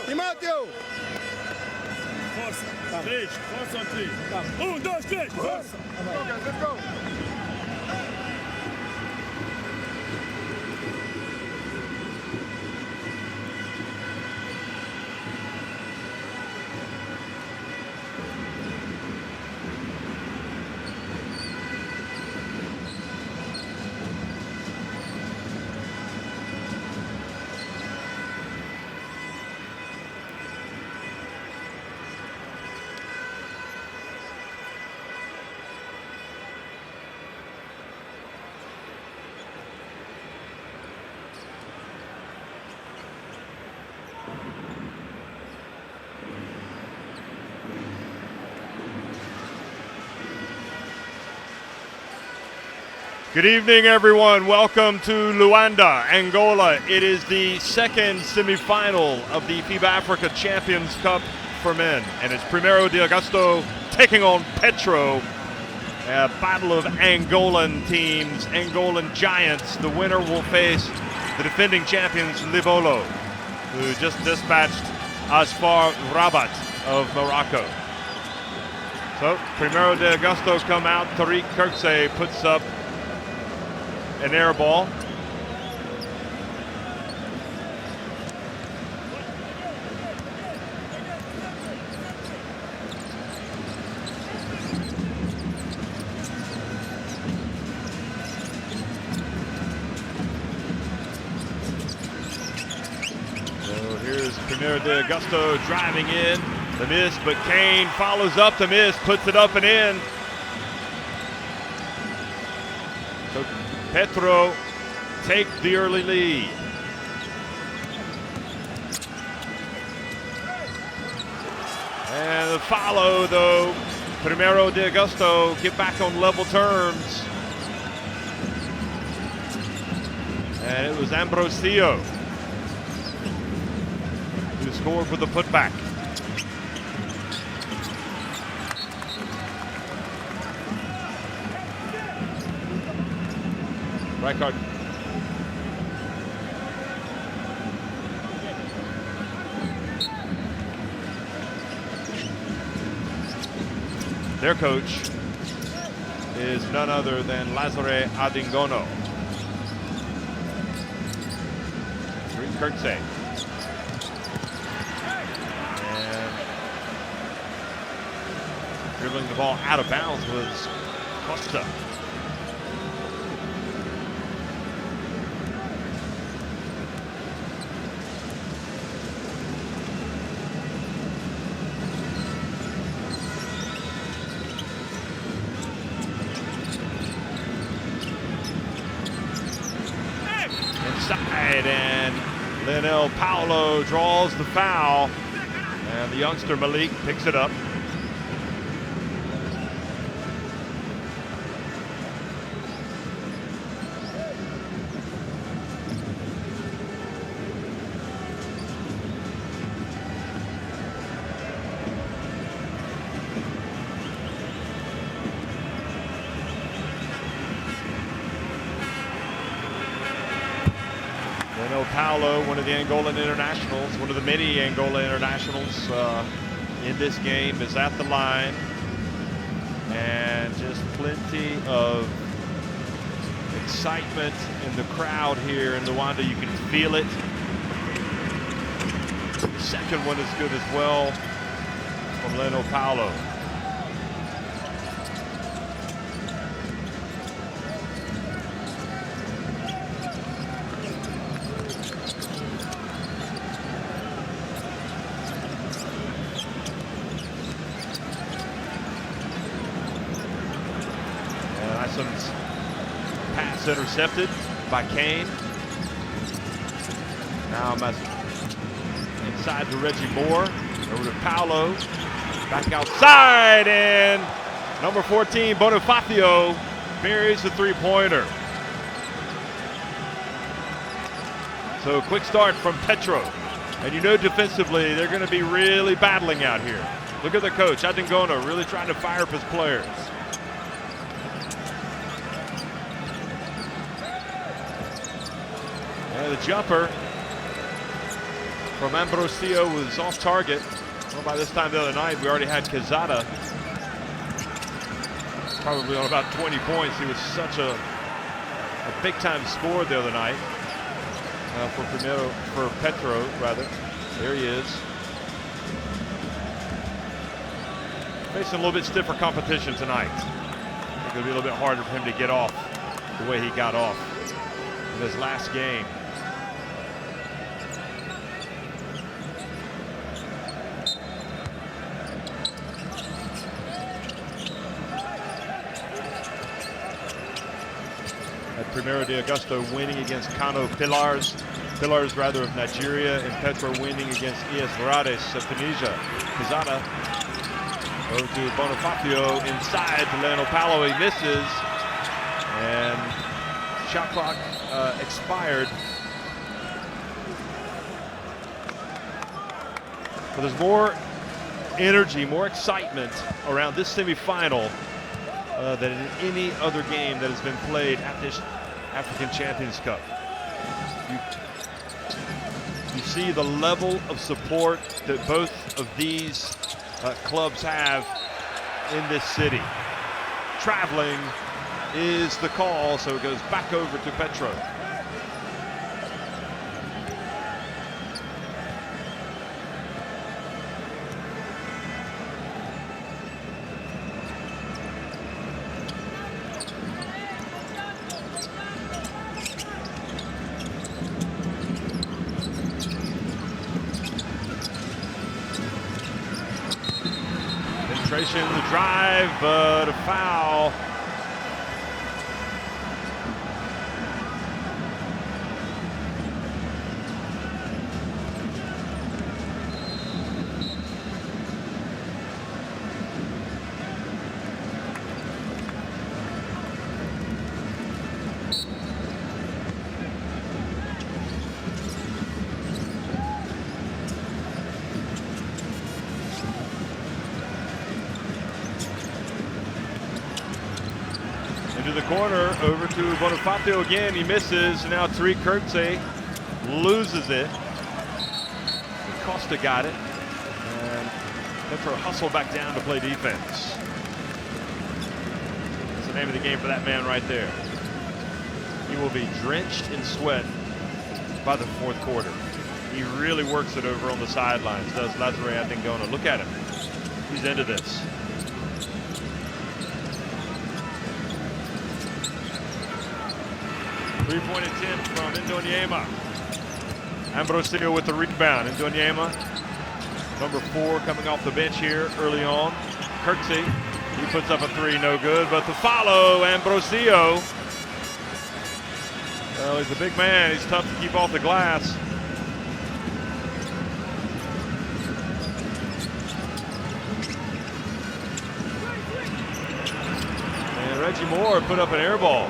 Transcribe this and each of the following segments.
Timóteo! Força. 3, força on 3. 1, 2, 3, força. Let's go! Good evening, everyone. Welcome to Luanda, Angola. It is the second semifinal of the FIBA Africa Champions Cup for men, and it's Primeiro de Agosto taking on Petro. A battle of Angolan teams, Angolan giants. The winner will face the defending champions Libolo, who just dispatched Asfar Rabat of Morocco. So Primeiro de Agosto come out. Tariq Kirksey puts up an air ball. So here's Primeiro de Agosto driving in. The miss, but Kane follows up the miss, puts it up and in. So Petro take the early lead. And the follow, though, Primeiro de Agosto get back on level terms. And it was Ambrosio who scored with the putback. Right card. Their coach is none other than Lazare Adingono. Kirksey. And dribbling the ball out of bounds was Costa. And Lionel Paulo draws the foul, and the youngster Malik picks it up. Paulo, one of the Angolan internationals, one of the many Angola internationals in this game, is at the line. And just plenty of excitement in the crowd here in Luanda. You can feel it. The second one is good as well from Lionel Paulo. Pass intercepted by Kane. Now inside to Reggie Moore. Over to Paolo. Back outside, and number 14, Bonifacio, buries the three-pointer. So quick start from Petro. And you know defensively they're going to be really battling out here. Look at the coach, Adingona, really trying to fire up his players. And the jumper from Ambrosio was off target. Well, by this time the other night, we already had Quezada probably on about 20 points. He was such a big-time scorer the other night for Primeiro, for Petro, rather. There he is. Facing a little bit stiffer competition tonight. I think it'll be a little bit harder for him to get off the way he got off in his last game. Primeiro de Agosto winning against Kano Pillars of Nigeria, and Petro winning against ES Verades of Tunisia. Quezada over to Bonifacio inside to Lionel Paolo. He misses, and shot clock expired. But there's more energy, more excitement around this semifinal than in any other game that has been played at this African Champions Cup. You see the level of support that both of these clubs have in this city. Traveling is the call, so it goes back over to Petro. The drive, but a foul. Into the corner, over to Bonifacio again. He misses. Now Tariq Kurtze loses it. Costa got it. And Petro hustled back down to play defense. That's the name of the game for that man right there. He will be drenched in sweat by the fourth quarter. He really works it over on the sidelines, does Lazare Adingona. Look at him. He's into this. Three-point attempt from Ndonyema. Ambrosio with the rebound. Ndonyema, number 4, coming off the bench here early on. Kurtze, he puts up a three, no good. But the follow, Ambrosio. Well, he's a big man. He's tough to keep off the glass. And Reggie Moore put up an air ball.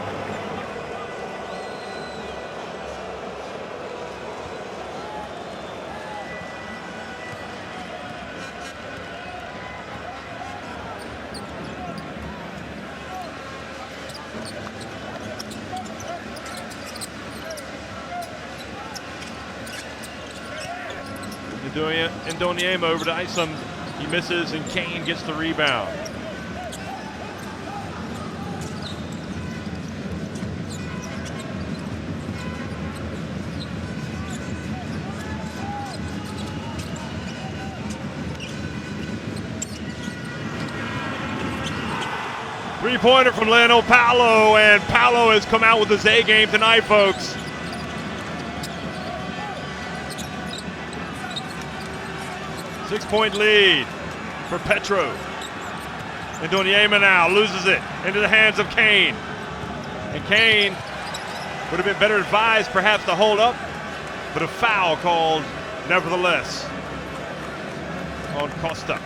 Ndonyema over to Isom. He misses, and Kane gets the rebound. Three-pointer from Lionel Paolo, and Paolo has come out with his A game tonight, folks. Six-point lead for Petro. Ndonyema now loses it into the hands of Kane. And Kane would have been better advised perhaps to hold up, but a foul called nevertheless. on Costa.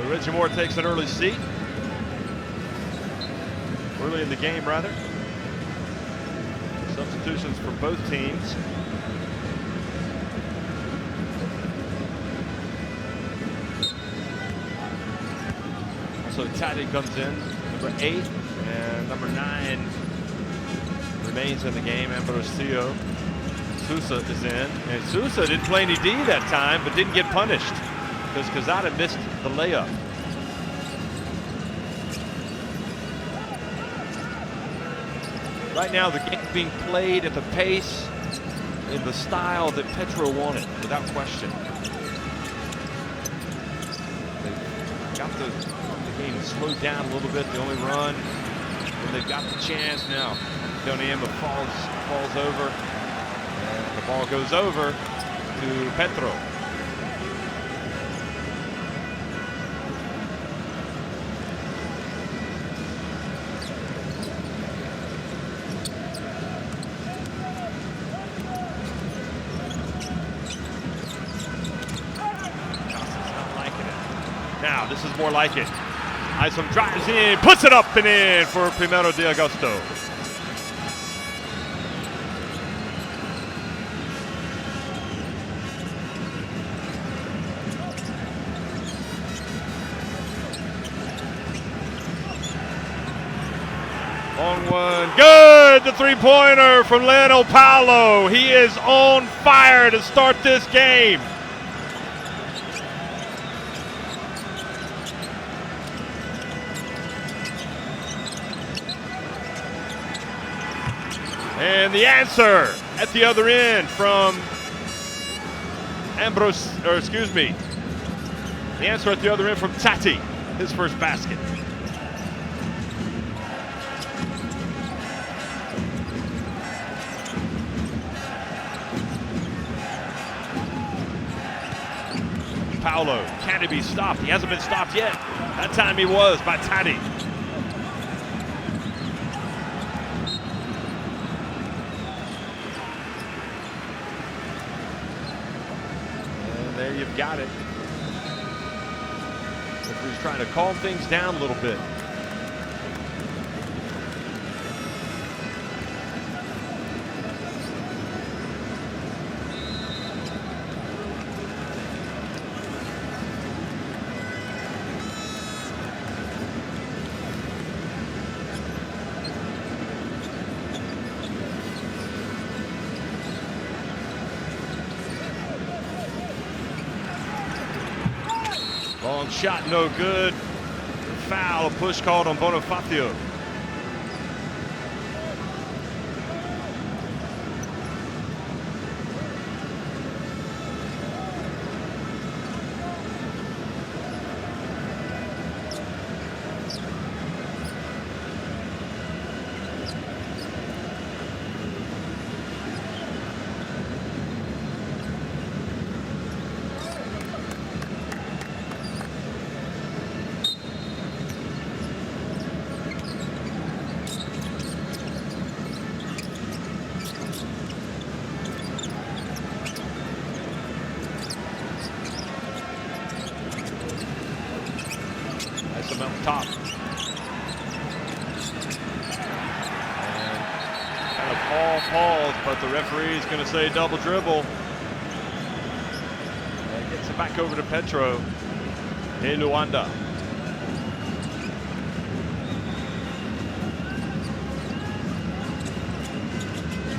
Richie Moore takes an early seat. Early in the game, rather. Substitutions for both teams. So Tati comes in, number 8, and number 9 remains in the game. Ambrosio Sousa is in. And Sousa didn't play any D that time, but didn't get punished because Quezada missed the layup. Right now, the game being played at the pace, in the style that Petro wanted, without question. They got the game slowed down a little bit, the only run. When they've got the chance now, Doniema falls over, and the ball goes over to Petro. Now, this is more like it. Isom drives in, puts it up and in for Primeiro de Agosto. On one, good! The three-pointer from Lionel Paulo. He is on fire to start this game. And the answer at the other end from the answer at the other end from Tati, his first basket. Paulo, can he be stopped? He hasn't been stopped yet. That time he was by Tati. There you've got it. Referee's trying to calm things down a little bit. Long shot, no good. Foul, a push called on Bonifacio. Up top. And kind of all falls, but the referee is going to say double dribble. And gets it back over to Petro. Hey, Luanda.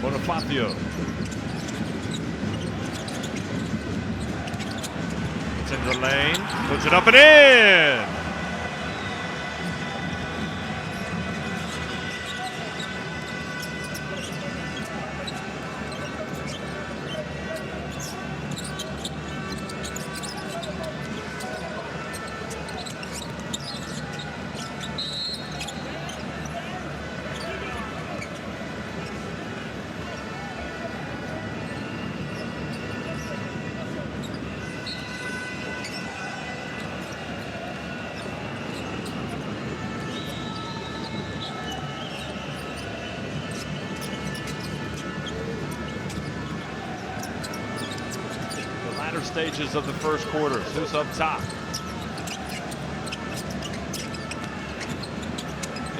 Bonifacio. It's into the lane, puts it up and in. stages of the first quarter. Who's up top?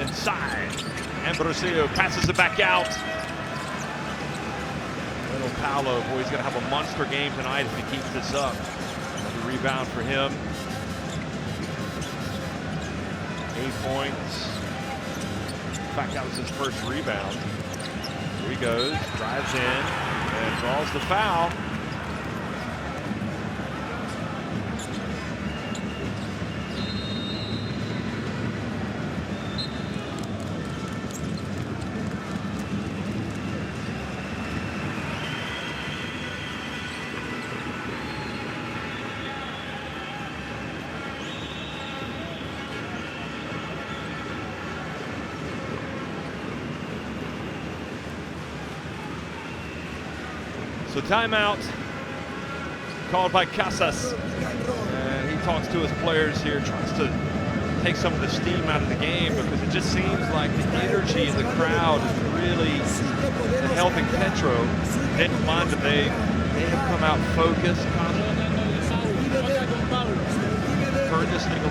Inside. Ambrosio passes it back out. Little Paolo, boy, he's going to have a monster game tonight if he keeps this up. Another rebound for him. 8 points. In fact, that was his first rebound. Here he goes, drives in, and draws the foul. So timeout called by Casas, and he talks to his players here, tries to take some of the steam out of the game because it just seems like the energy in the crowd is really helping Petro. They have come out focused, turn this thing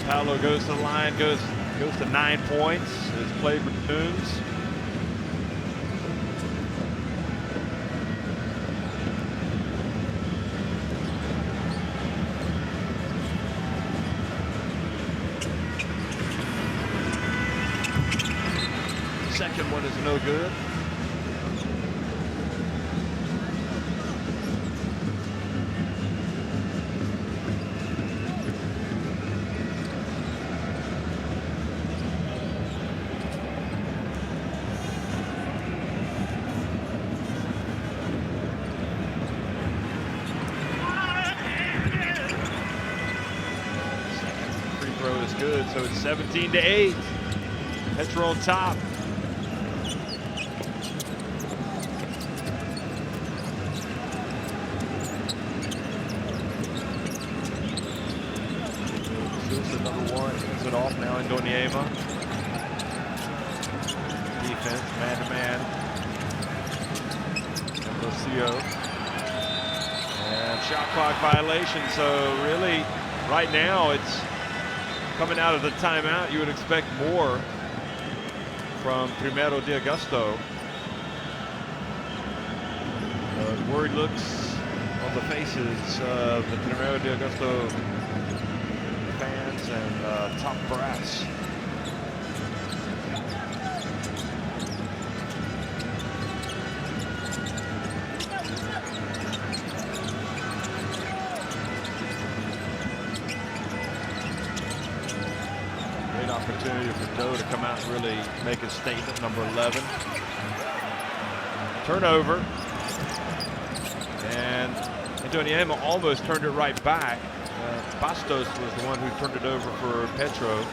Paolo goes to the line, goes to 9 points. His play resumes. Second one is no good. Is good, so it's 17-8. Petro on top. Sousa, number one, hands it off now in Doniema. Defense, man-to-man. Ambrosio. And shot clock violation, so really, right now, it's coming out of the timeout, you would expect more from Primeiro de Agosto. Worried looks on the faces of the Primeiro de Agosto fans and top brass. Opportunity for Doe to come out and really make a statement. Number 11. Turnover. And Doniema almost turned it right back. Bastos was the one who turned it over for Petro.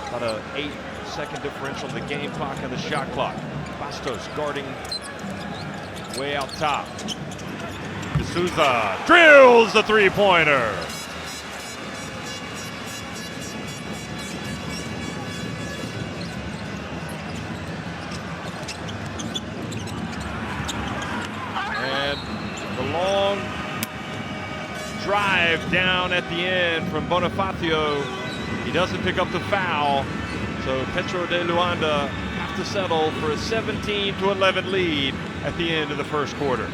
About a 8-second differential in the game clock and the shot clock. Bastos guarding way out top. D'Souza drills the three-pointer. Long drive down at the end from Bonifacio. He doesn't pick up the foul, so Petro de Luanda have to settle for a 17-11 lead. at the end of the first quarter.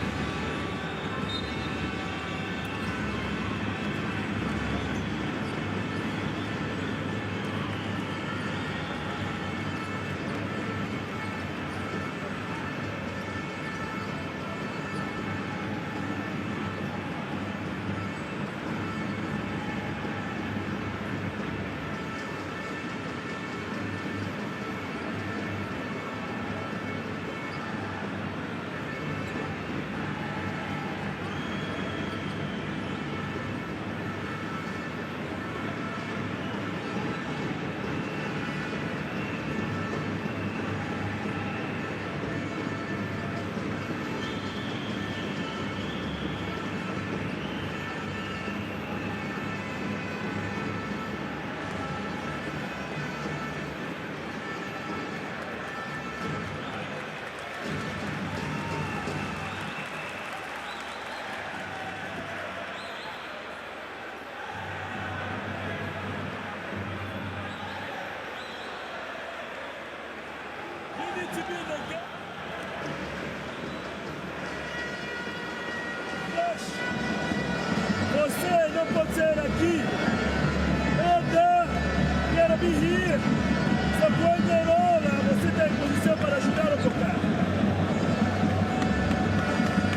Você não pode ser aqui. Andar, quero me rir. Só quando é hora, você tem posição para ajudar a tocar.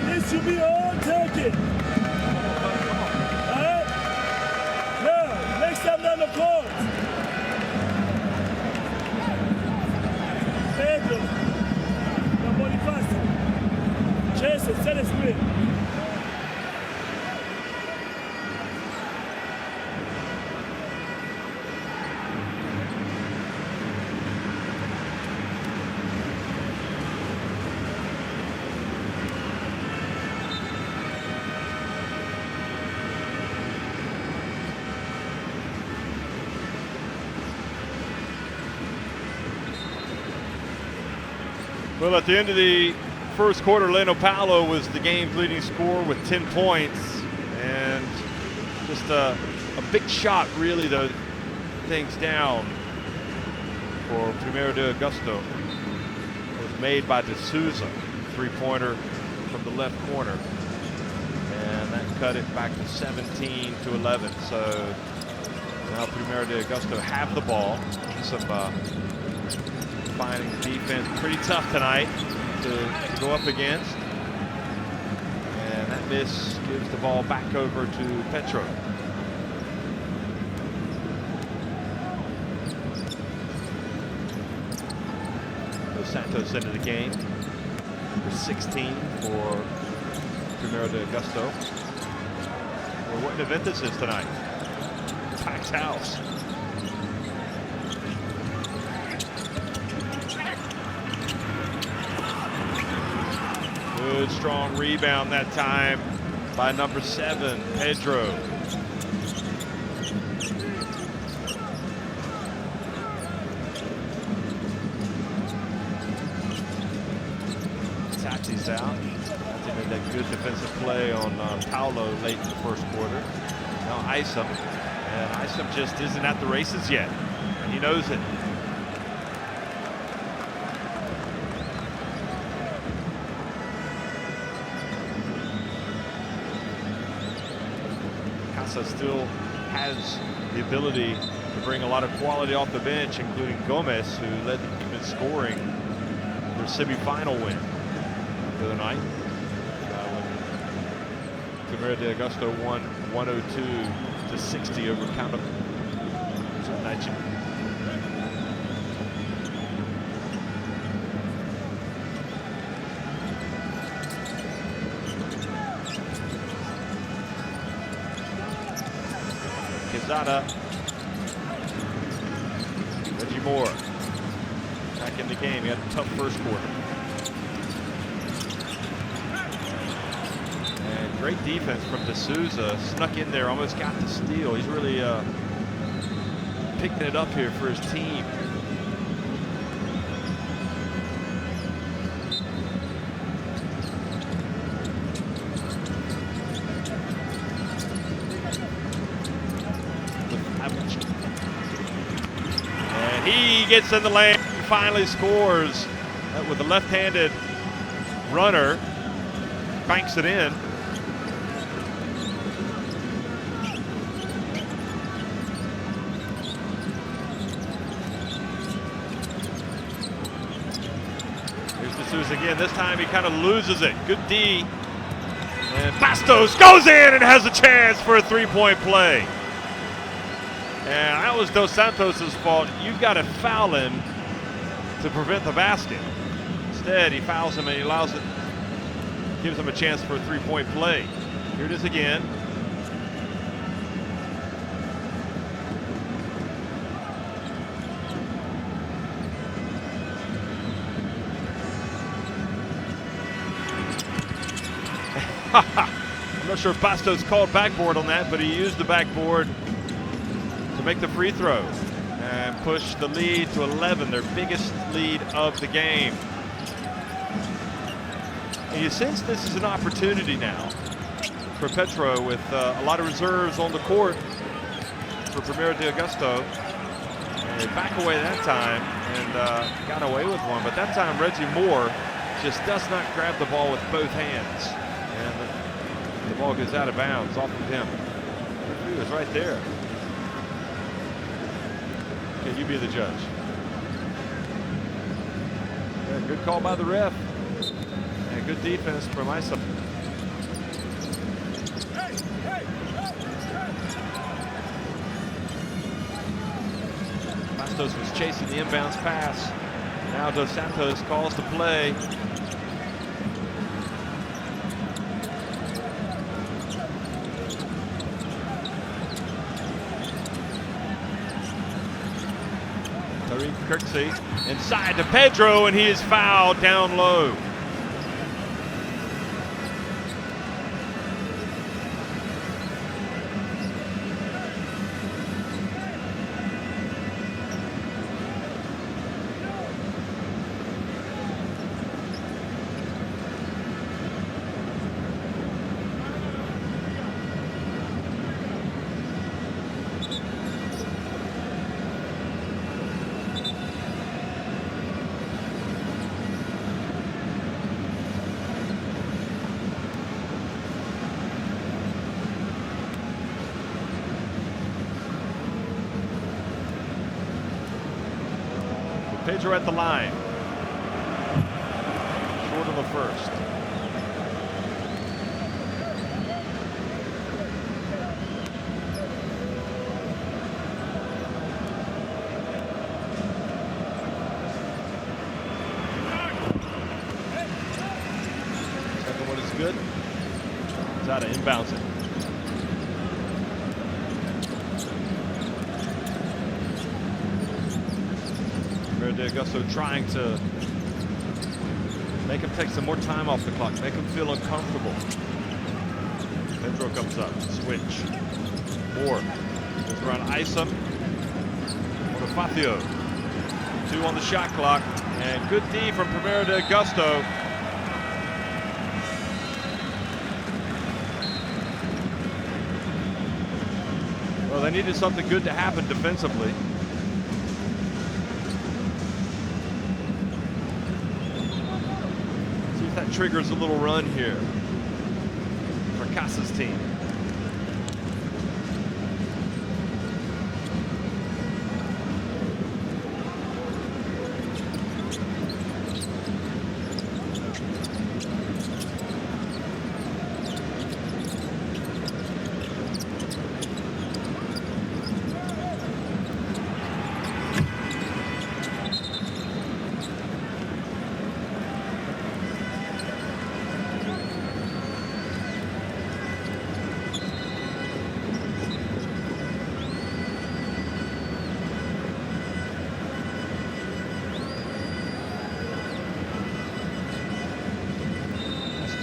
This should be all taken. Alright? Now, next time down the court. Pedro. Bonifácio. Jason, set it screen. Well, at the end of the first quarter, Leno Paolo was the game's leading scorer with 10 points. And just a big shot, really, to things down for Primeiro de Agosto. It was made by De Souza, three-pointer from the left corner. And that cut it back to 17-11. So now Primeiro de Agosto have the ball. Some finding defense pretty tough tonight to go up against. And that miss gives the ball back over to Petro. Dos Santos into the game. Number 16 for Primeiro de Agosto. Well, what an event this is tonight. Packed house. Good strong rebound that time by number 7, Pedro. Tati's out. Tati made that good defensive play on Paolo late in the first quarter. Now Isom. And Isom just isn't at the races yet. And he knows it. Still has the ability to bring a lot of quality off the bench, including Gomez, who led the team in scoring their semifinal win the other night. When Primeiro de Agosto won 102-60 over Count Zada. Reggie Moore back in the game. He had a tough first quarter. And great defense from De Souza. Snuck in there, almost got the steal. He's really picking it up here for his team. He gets in the lane, finally scores with a left-handed runner banks it in. Here's D'Souza again. This time he kind of loses it. Good D. And Bastos goes in and has a chance for a three-point play. And that was Dos Santos' fault. You've got to foul him to prevent the basket. Instead, he fouls him and he allows it, gives him a chance for a three-point play. Here it is again. I'm not sure if Bastos called backboard on that, but he used the backboard to make the free throw and push the lead to 11, their biggest lead of the game. And you sense this is an opportunity now for Petro with a lot of reserves on the court for Primeiro de Agosto. And they back away that time and got away with one, but that time Reggie Moore just does not grab the ball with both hands. And the ball goes out of bounds off of him. He was right there. Okay, you be the judge. Yeah, good call by the ref. And good defense from Isa. Bastos was chasing the inbounds pass. Now Dos Santos calls the play. Kirksey inside to Pedro, and he is fouled down low. Pedro at the line. Short of the first. Second one is good. It's out of inbounds it. De Agosto trying to make him take some more time off the clock, make him feel uncomfortable. Pedro comes up, switch. Moore goes around Isom. Bonifacio. 2 on the shot clock, and good D from Primeiro de Agosto. Well, they needed something good to happen defensively. That triggers a little run here for Casa's team.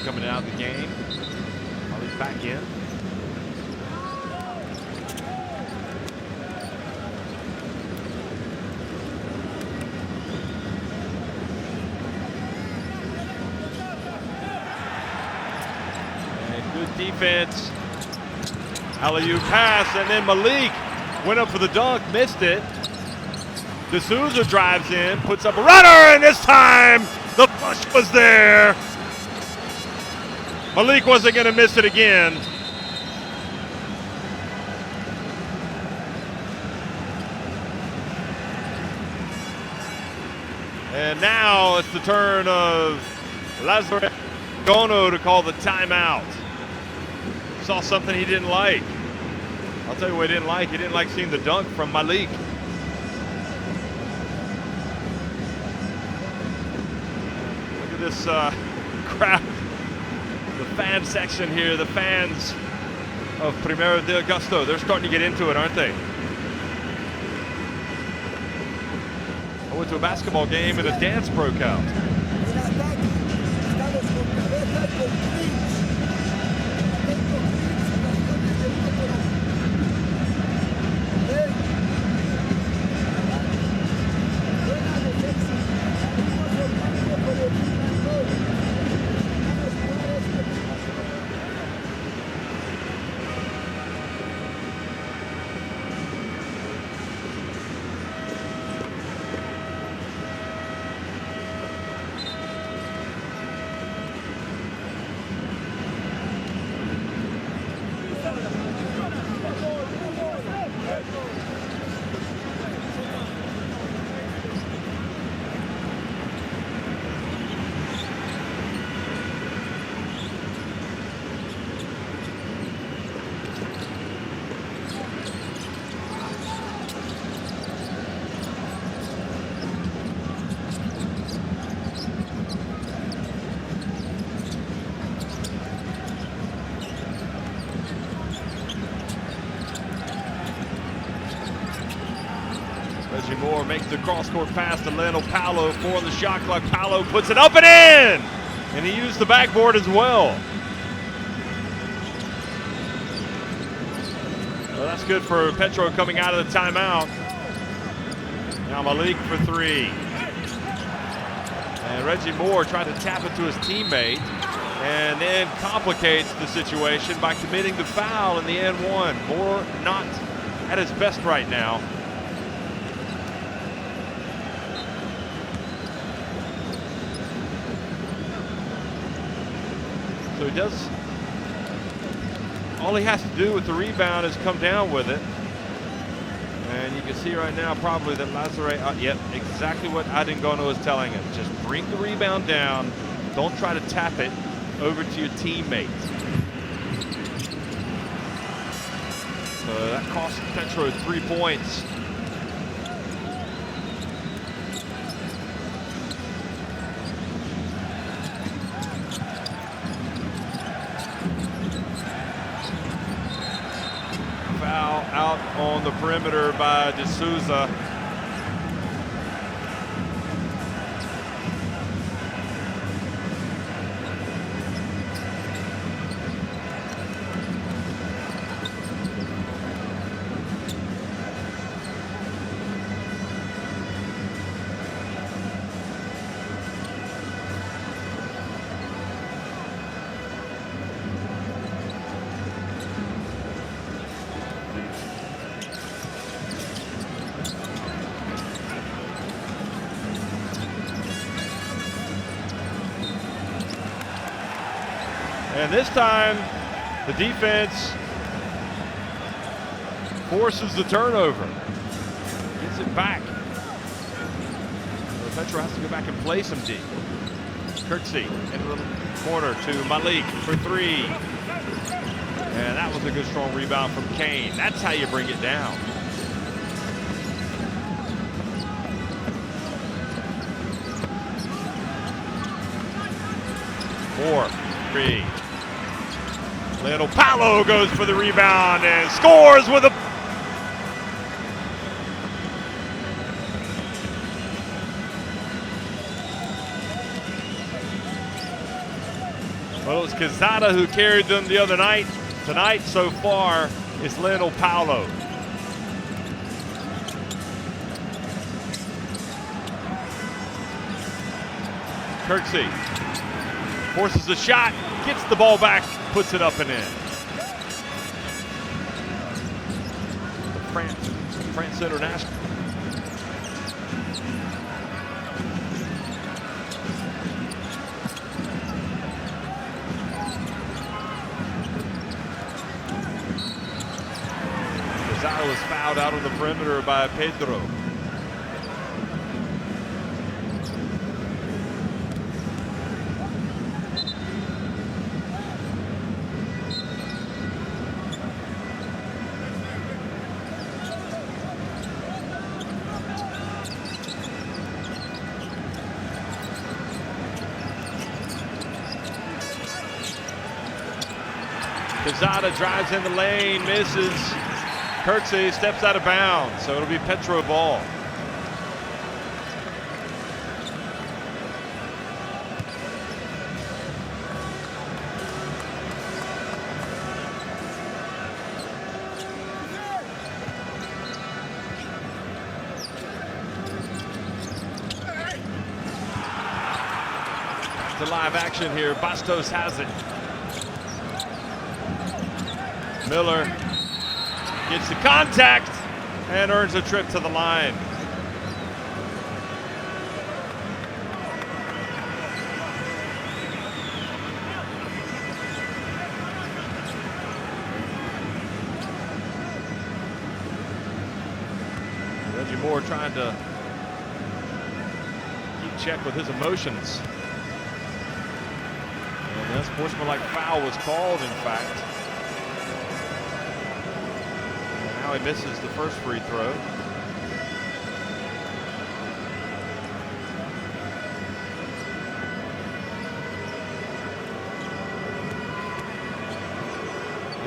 Coming out of the game. While he's back in. And good defense. Alley-oop pass, and then Malik went up for the dunk, missed it. D'Souza drives in, puts up a runner, and this time the push was there. Malik wasn't going to miss it again. And now it's the turn of Lazare Gono to call the timeout. Saw something he didn't like. I'll tell you what he didn't like. He didn't like seeing the dunk from Malik. Look at this crowd. The fan section here, the fans of Primeiro de Agosto. They're starting to get into it, aren't they? I went to a basketball game and a dance broke out. Reggie Moore makes the cross-court pass to Lionel Paolo for the shot clock. Paolo puts it up and in! And he used the backboard as well. Well, that's good for Petro coming out of the timeout. Now Malik for three. And Reggie Moore tried to tap it to his teammate and then complicates the situation by committing the foul in the N1. Moore not at his best right now. So he does, all he has to do with the rebound is come down with it. And you can see right now probably that Lazare, yep, exactly what Adingono is telling him. Just bring the rebound down. Don't try to tap it over to your teammate. So that cost Petro 3 points. Foul out on the perimeter by D'Souza. And this time, the defense forces the turnover. Gets it back. So Petro has to go back and play some D. Kirksey into the corner to Malik for three. And that was a good strong rebound from Kane. That's how you bring it down. Four, three. Lionel Paolo goes for the rebound and scores with a... Well, it was Quezada who carried them the other night. Tonight, so far, it's Lionel Paolo. Kirksey forces the shot, gets the ball back, puts it up and in. France International. Quezada was fouled out on the perimeter by Pedro. Quezada drives in the lane, misses. Kirksey steps out of bounds, so it'll be Petro ball. To live action here, Bastos has it. Miller gets the contact and earns a trip to the line. Reggie Moore trying to keep check with his emotions. And an unsportsmanlike foul was called, in fact. Now he misses the first free throw.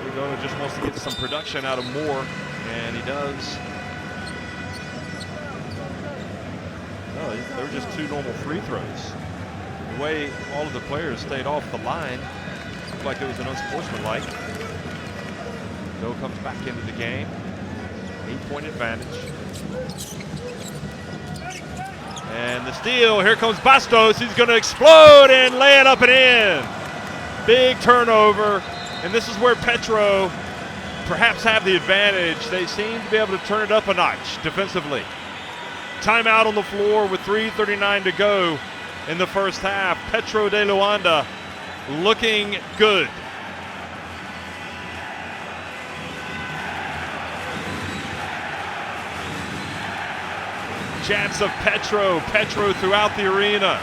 Arizona just wants to get some production out of Moore, and he does. No, they were just two normal free throws. The way all of the players stayed off the line, looked like it was an unsportsmanlike. Doe comes back into the game. 8-point advantage. And the steal, here comes Bastos. He's going to explode and lay it up and in. Big turnover. And this is where Petro perhaps have the advantage. They seem to be able to turn it up a notch defensively. Timeout on the floor with 3:39 to go in the first half. Petro de Luanda looking good. Chance of Petro throughout the arena.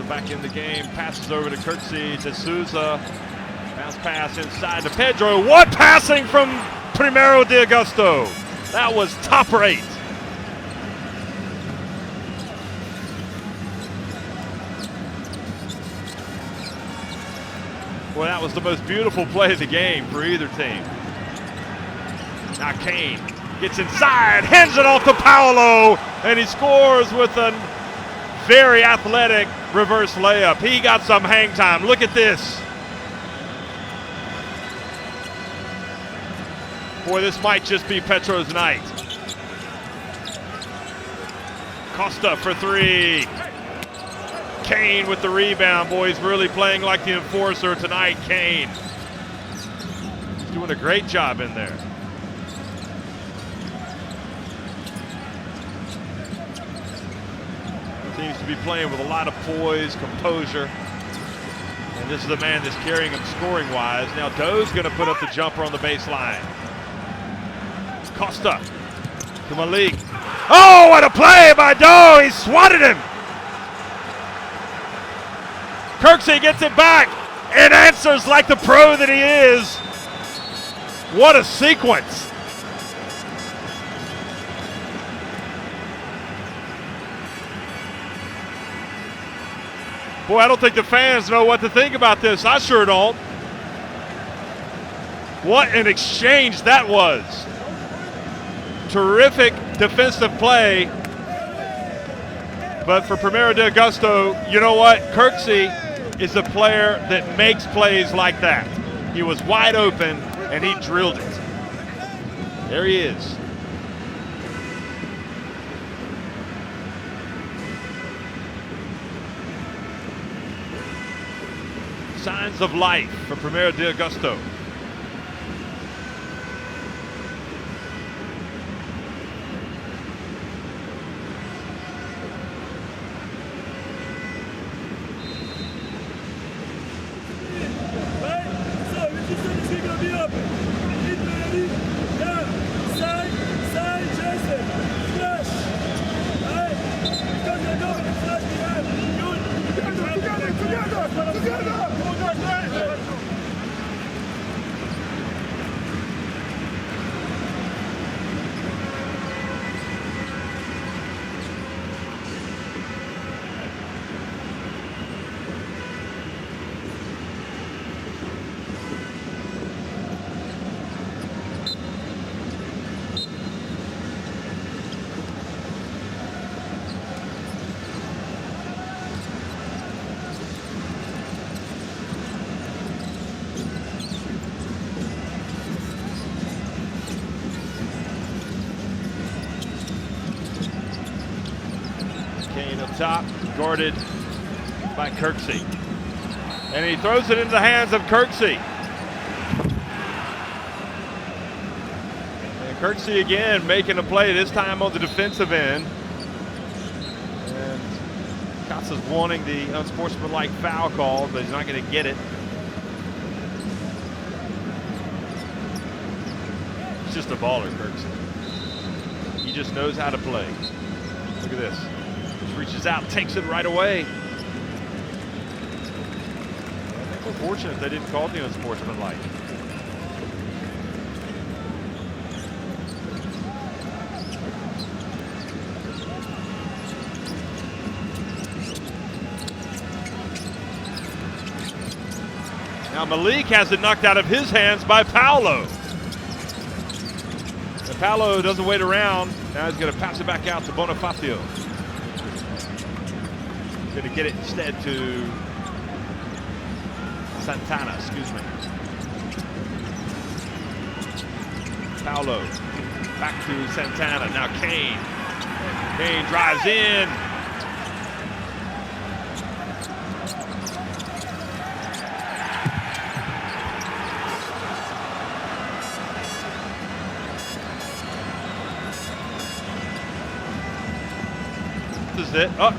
Back in the game, passes over to Kirksey, to Souza. Bounce pass inside to Pedro. What passing from Primeiro de Agosto? That was top rate. Well, that was the most beautiful play of the game for either team. Now Kane gets inside, hands it off to Paolo, and he scores with a very athletic reverse layup. He got some hang time. Look at this. Boy, this might just be Petro's night. Costa for three. Kane with the rebound. Boy, he's really playing like the enforcer tonight, Kane. He's doing a great job in there. Seems to be playing with a lot of poise, composure. And this is the man that's carrying him scoring-wise. Now Doe's going to put up the jumper on the baseline. Costa to Malik. Oh, what a play by Doe! He swatted him. Kirksey gets it back and answers like the pro that he is. What a sequence. Boy, I don't think the fans know what to think about this. I sure don't. What an exchange that was. Terrific defensive play. But for Primeiro de Agosto, you know what? Kirksey is a player that makes plays like that. He was wide open and he drilled it. There he is. Signs of life for Primeiro de Agosto. Top, guarded by Kirksey. And he throws it into the hands of Kirksey. And Kirksey again making a play, this time on the defensive end. And Casa's wanting the unsportsmanlike foul call, but he's not going to get it. He's just a baller, Kirksey. He just knows how to play. Look at this. Reaches out, takes it right away. I think we're fortunate they didn't call the unsportsmanlike. Now Malik has it knocked out of his hands by Paolo. And Paolo doesn't wait around. Now he's going to pass it back out to Bonifacio. Going to get it instead to Santana, excuse me. Paolo, back to Santana, now Kane. Kane drives in. This is it, oh.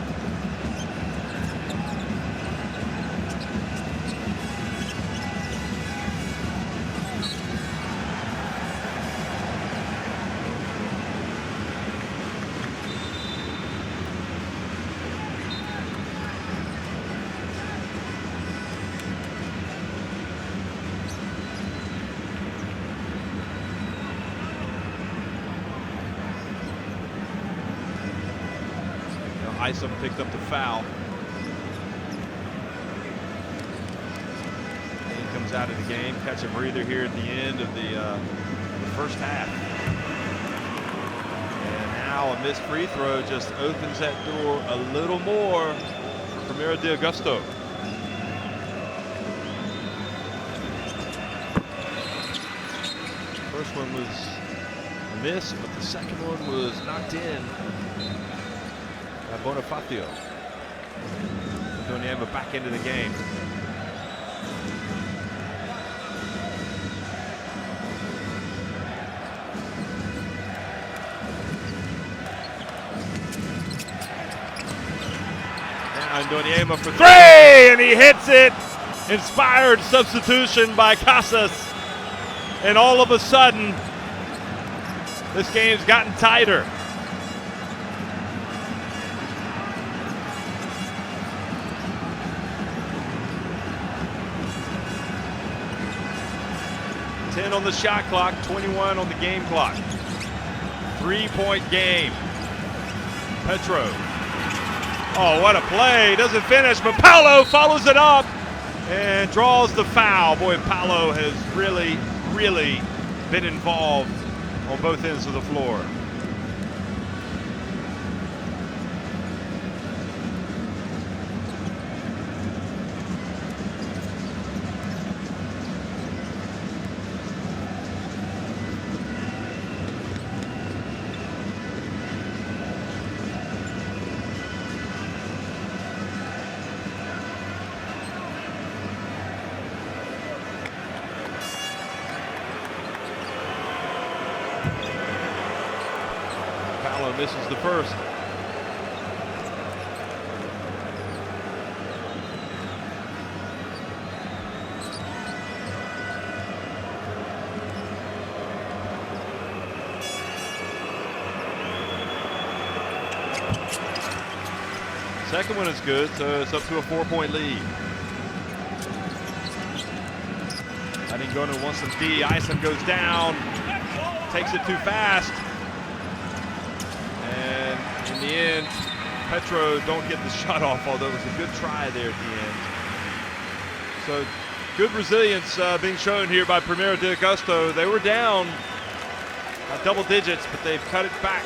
Isom picked up the foul. He comes out of the game, catch a breather here at the end of the first half. And now a missed free throw just opens that door a little more for Primeiro de Agosto. First one was a miss, but the second one was knocked in by Bonifacio. Donieva back into the game. Andoniema for three, and he hits it. Inspired substitution by Casas. And all of a sudden, this game's gotten tighter. On the shot clock, 21 on the game clock. 3-point game. Petro. Oh, what a play. Doesn't finish, but Paulo follows it up and draws the foul. Boy, Paulo has really, really been involved on both ends of the floor. Misses the first. Second one is good, so it's up to a 4-point lead. Adingona wants some D. Ison goes down, takes it too fast. In the end, Petro don't get the shot off, although it was a good try there at the end. So good resilience being shown here by Primeiro de Agosto. They were down double digits, but they've cut it back.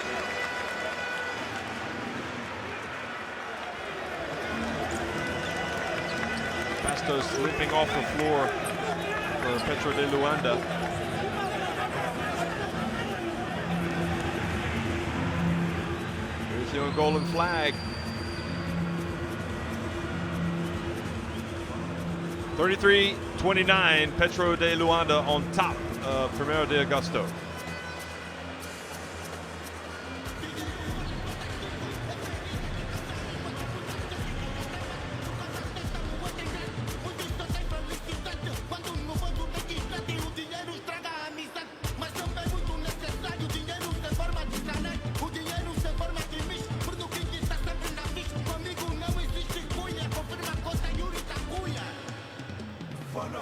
Bastos slipping off the floor for Petro de Luanda. The Angolan flag. 33-29, Petro de Luanda on top of Primeiro de Agosto. Follow,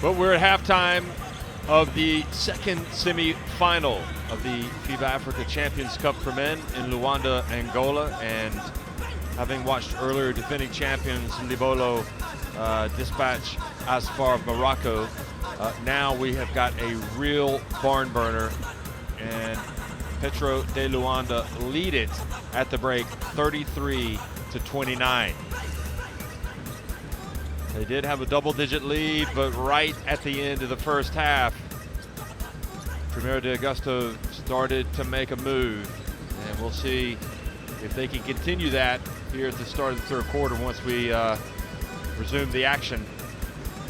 But we're at halftime of the second semi-final of the FIBA Africa Champions Cup for men in Luanda, Angola. And having watched earlier defending champions Libolo dispatch Asfar of Morocco, now we have got a real barn burner, and Petro de Luanda lead it at the break 33-29. They did have a double-digit lead, but right at the end of the first half, Primeiro de Agosto started to make a move, and we'll see if they can continue that here at the start of the third quarter once we resume the action.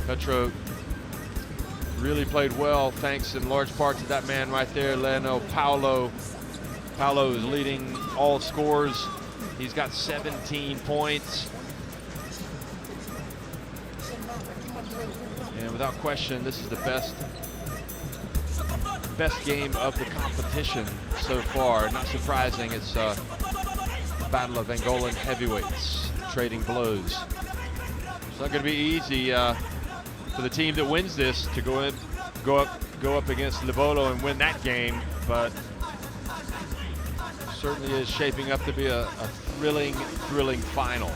Petro really played well, thanks in large part to that man right there, Leno Paulo. Paulo is leading all scores. He's got 17 points. And without question, this is the best game of the competition so far. Not surprising, it's a battle of Angolan heavyweights trading blows. It's not going to be easy for the team that wins this to go up against Libolo and win that game, but certainly is shaping up to be a thrilling final.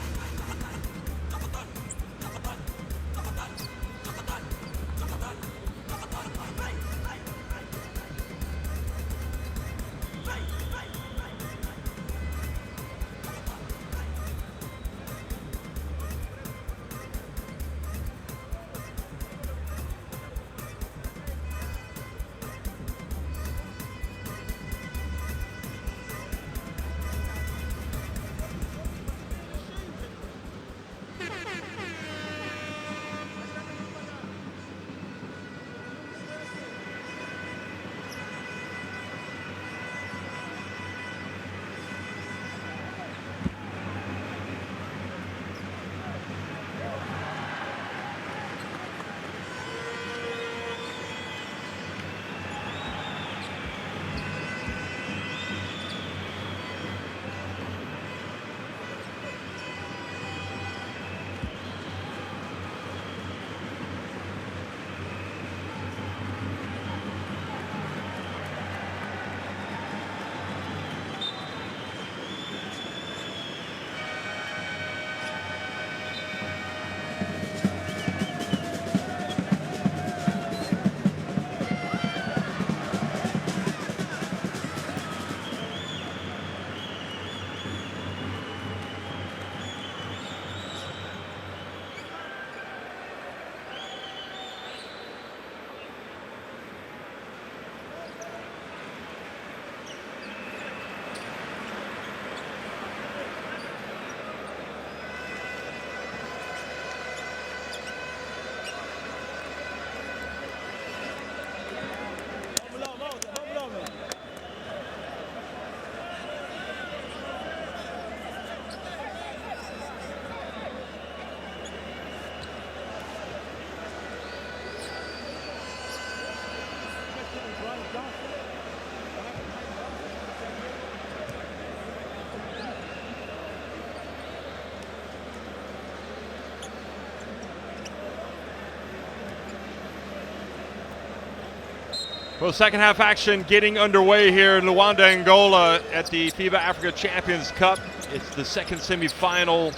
Well, second half action getting underway here in Luanda, Angola at the FIBA Africa Champions Cup. It's the second semi-final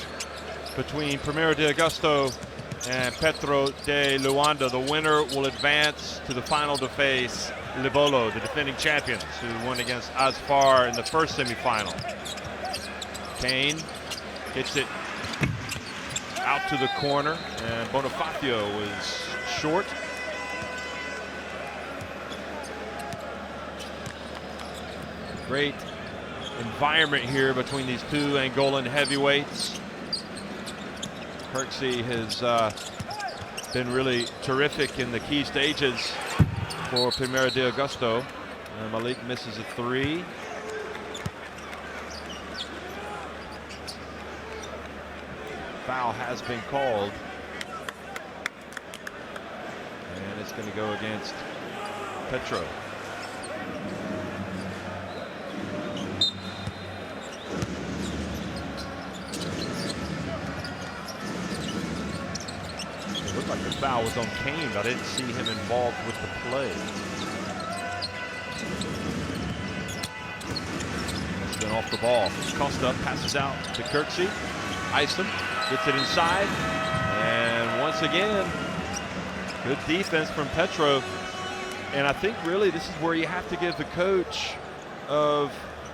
between Primeiro de Agosto and Petro de Luanda. The winner will advance to the final to face Libolo, the defending champions, who won against Asfar in the first semi-final. Kane gets it out to the corner, and Bonifacio was short. Great environment here between these two Angolan heavyweights. Kirksey has been really terrific in the key stages for Primeiro de Agosto. And Malik misses a three. Foul has been called. And it's going to go against Petro. like the foul was on Kane, but I didn't see him involved with the play. Then off the ball. Costa passes out to Kirksey. Isom gets it inside. And once again, good defense from Petro. And I think really this is where you have to give the coach of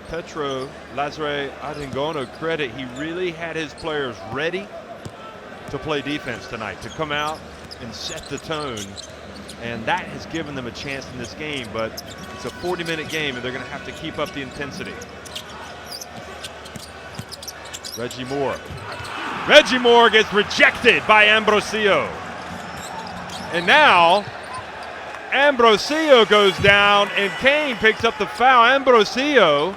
Petro, Lazare Adingono, credit. He really had his players ready to play defense tonight, to come out and set the tone. And that has given them a chance in this game, but it's a 40-minute game and they're going to have to keep up the intensity. Reggie Moore. Reggie Moore gets rejected by Ambrosio. And now Ambrosio goes down and Kane picks up the foul. Ambrosio,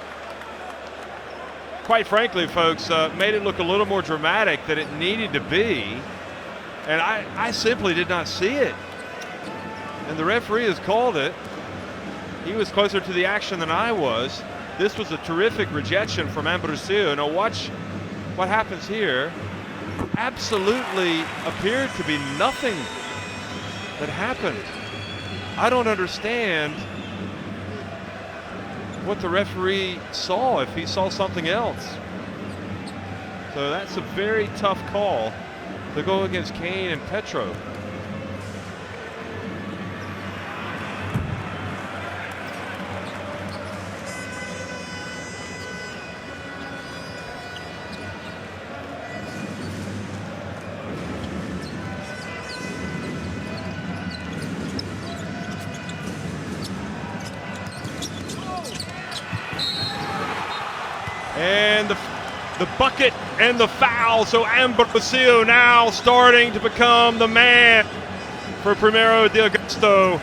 quite frankly, folks, made it look a little more dramatic than it needed to be. And I simply did not see it. And the referee has called it. He was closer to the action than I was. This was a terrific rejection from Ambrosio. Now watch what happens here. Absolutely appeared to be nothing that happened. I don't understand what the referee saw, if he saw something else. So that's a very tough call to go against Kane and Petro. And the bucket and the foul. So Ambrosio now starting to become the man for Primeiro de Agosto.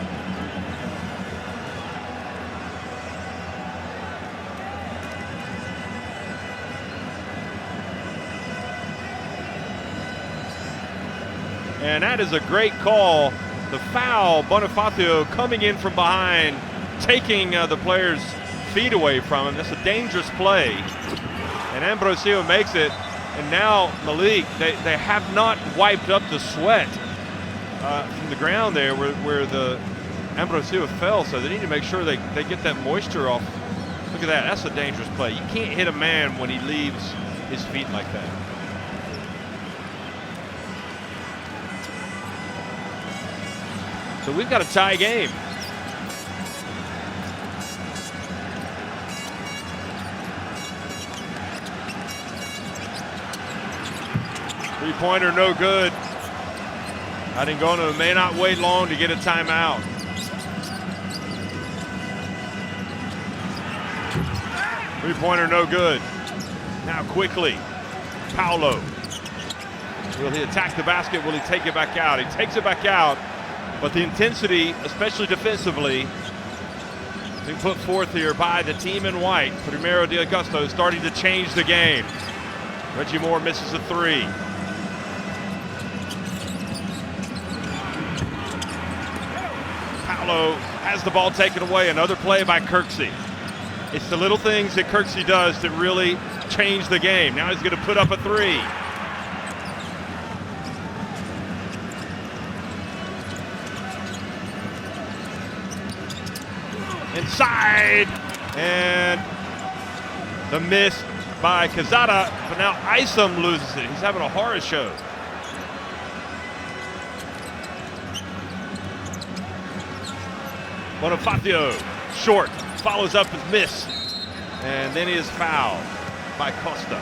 And that is a great call. The foul, Bonifacio coming in from behind, taking the player's feet away from him. That's a dangerous play. And Ambrosio makes it. And now Malik, they have not wiped up the sweat from the ground there where the Ambrosio fell. So they need to make sure they get that moisture off. Look at that. That's a dangerous play. You can't hit a man when he leaves his feet like that. So we've got a tie game. Three-pointer no good. Adingono may not wait long to get a timeout. Three-pointer no good. Now quickly, Paulo. Will he attack the basket? Will he take it back out? He takes it back out, but the intensity, especially defensively, being put forth here by the team in white. Primeiro de Agosto is starting to change the game. Reggie Moore misses a three. Paulo has the ball taken away. Another play by Kirksey. It's the little things that Kirksey does that really change the game. Now he's going to put up a three. Inside, and the miss by Quezada, but now Isom loses it. He's having a horror show. Bonifacio, short, follows up with miss, and then he is fouled by Costa.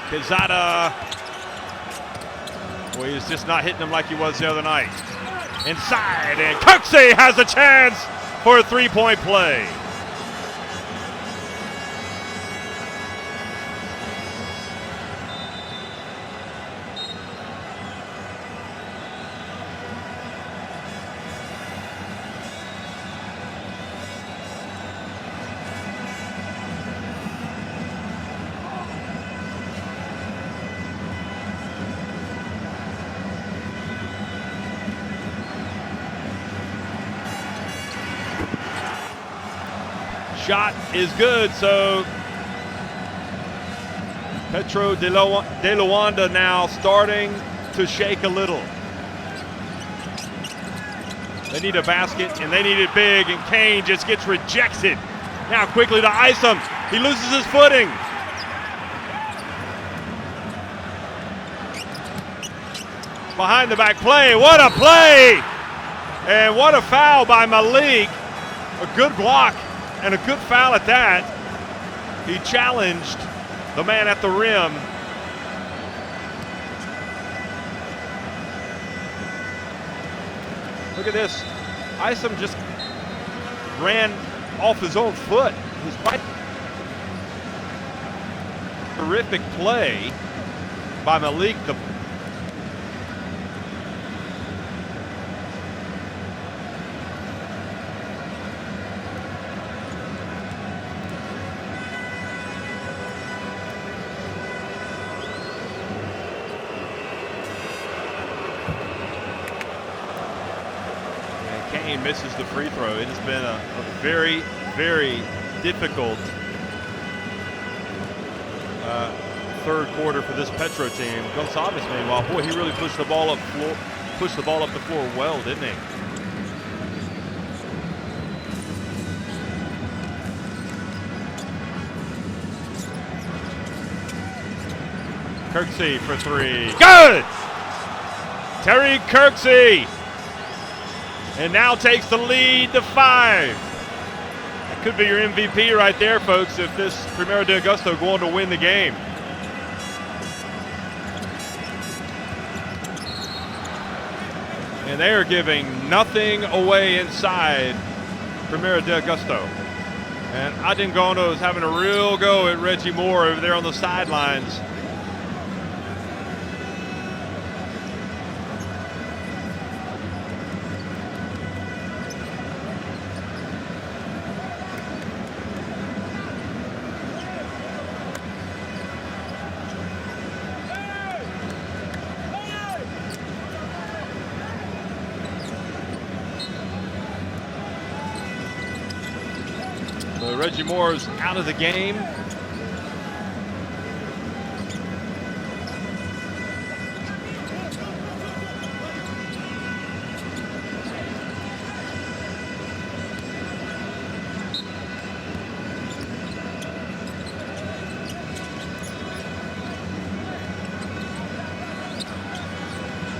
Quezada, well, he's just not hitting him like he was the other night. Inside, and Kirksey has a chance for a three-point play. Shot is good, so Petro de Luanda now starting to shake a little. They need a basket, and they need it big, and Kane just gets rejected. Now quickly to Isom. He loses his footing. Behind the back play. What a play! And what a foul by Malik. A good block and a good foul at that. He challenged the man at the rim. Look at this. Isom just ran off his own foot. His right. Terrific play by Malik. Kane misses the free throw. It has been a very, very difficult third quarter for this Petro team. Gonçalves, meanwhile, boy, he really pushed the ball up the floor well, didn't he? Kirksey for three. Good! Terry Kirksey. And now takes the lead to 5. That could be your MVP right there, folks, if this Primeiro de Agosto going to win the game. And they are giving nothing away inside Primeiro de Agosto. And Adingono is having a real go at Reggie Moore over there on the sidelines. So Reggie Moore's out of the game.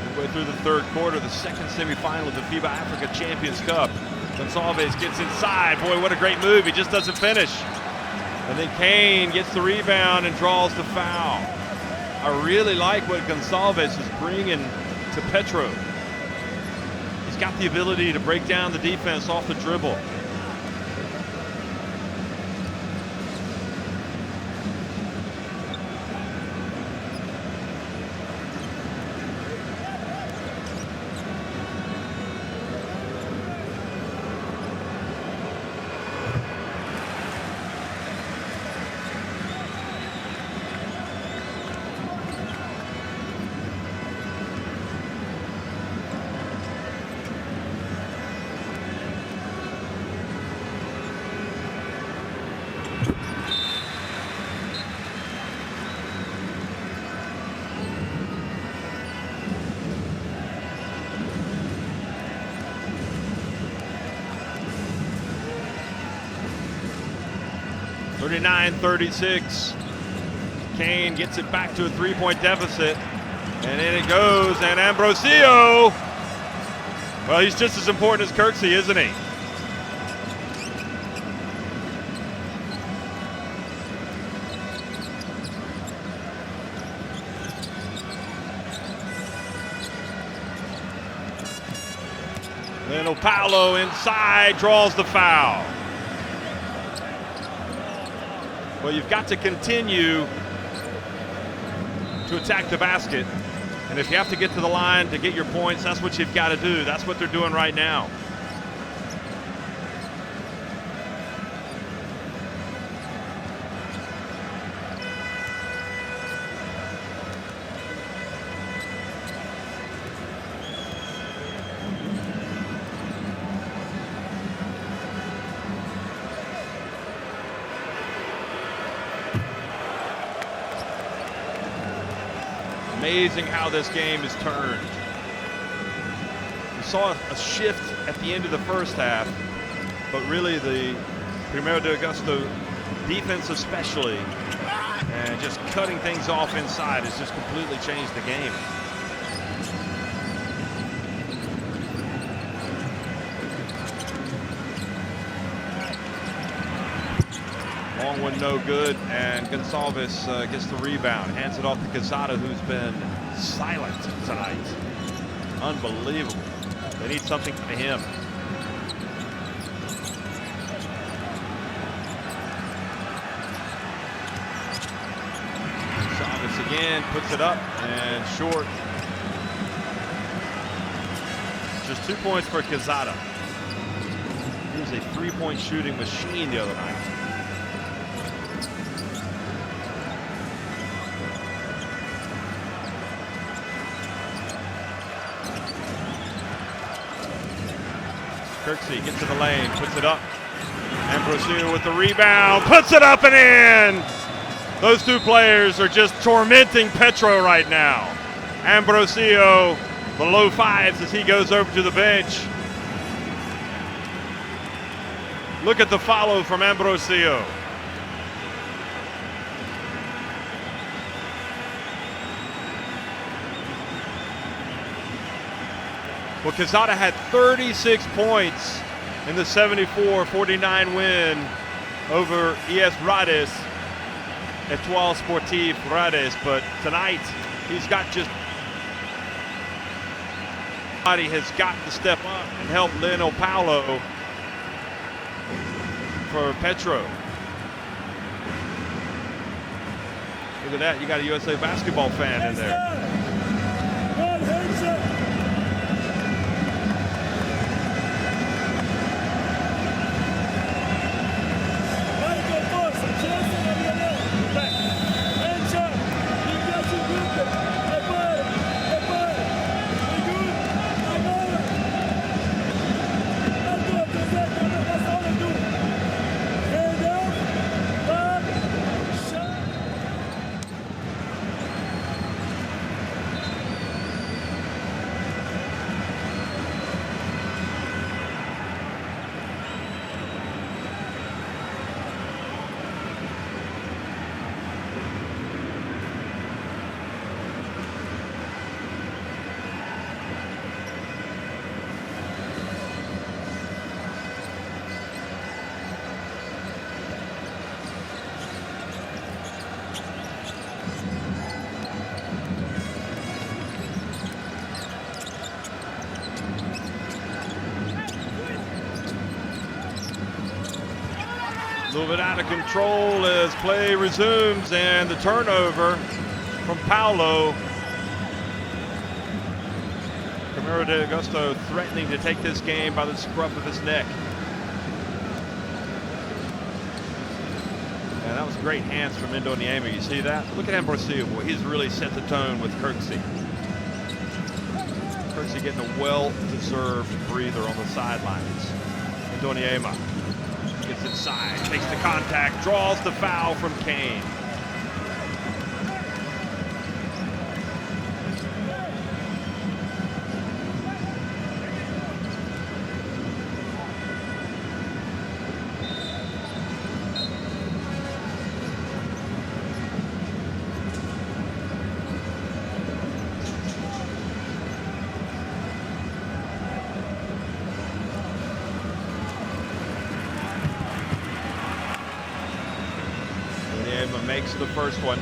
Midway through the third quarter, the second semifinal of the FIBA Africa Champions Cup. Gonçalves gets inside. Boy, what a great move. He just doesn't finish. And then Kane gets the rebound and draws the foul. I really like what Gonçalves is bringing to Petro. He's got the ability to break down the defense off the dribble. (39-36). Kane gets it back to a three-point deficit, and in it goes. And Ambrosio, well, he's just as important as Kirksey, isn't he? Then Opalo inside draws the foul. Well, you've got to continue to attack the basket. And if you have to get to the line to get your points, that's what you've got to do. That's what they're doing right now. Amazing how this game is turned. We saw a shift at the end of the first half, but really the Primeiro de Agosto defense especially, and just cutting things off inside has just completely changed the game. Long one, no good, and Gonçalves gets the rebound, hands it off to Quezada, who's been silent tonight. Unbelievable. They need something from him. Gonçalves again, puts it up and short. Just 2 points for Quezada. He was a three-point shooting machine the other night. Kirksey gets in the lane, puts it up. Ambrosio with the rebound, puts it up and in! Those two players are just tormenting Petro right now. Ambrosio, the low fives as he goes over to the bench. Look at the follow from Ambrosio. Well, Quezada had 36 points in the 74-49 win over ES Rades, Etoile Sportive Rades, but tonight he's got just, he has got to step up and help Lionel Paulo for Petro. Look at that, you got a USA basketball fan in there. A little bit out of control as play resumes, and the turnover from Paulo. Primeiro de Agosto threatening to take this game by the scruff of his neck. And that was great hands from Indoniema. You see that? Look at Ambrosio, boy. He's really set the tone with Kirksey. Kirksey getting a well-deserved breather on the sidelines. Indoniema gets inside, takes the contact, draws the foul from Kane. Makes the first one.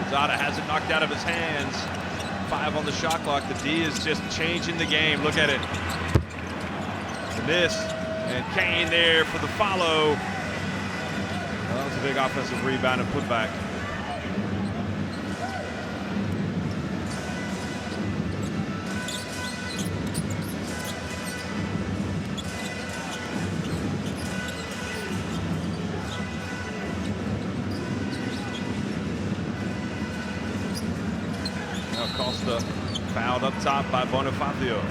Quezada has it knocked out of his hands. 5 on the shot clock. The D is just changing the game. Look at it. Miss, and Kane there for the follow. Well, that was a big offensive rebound and putback. Agosto fouled up top by Bonifacio.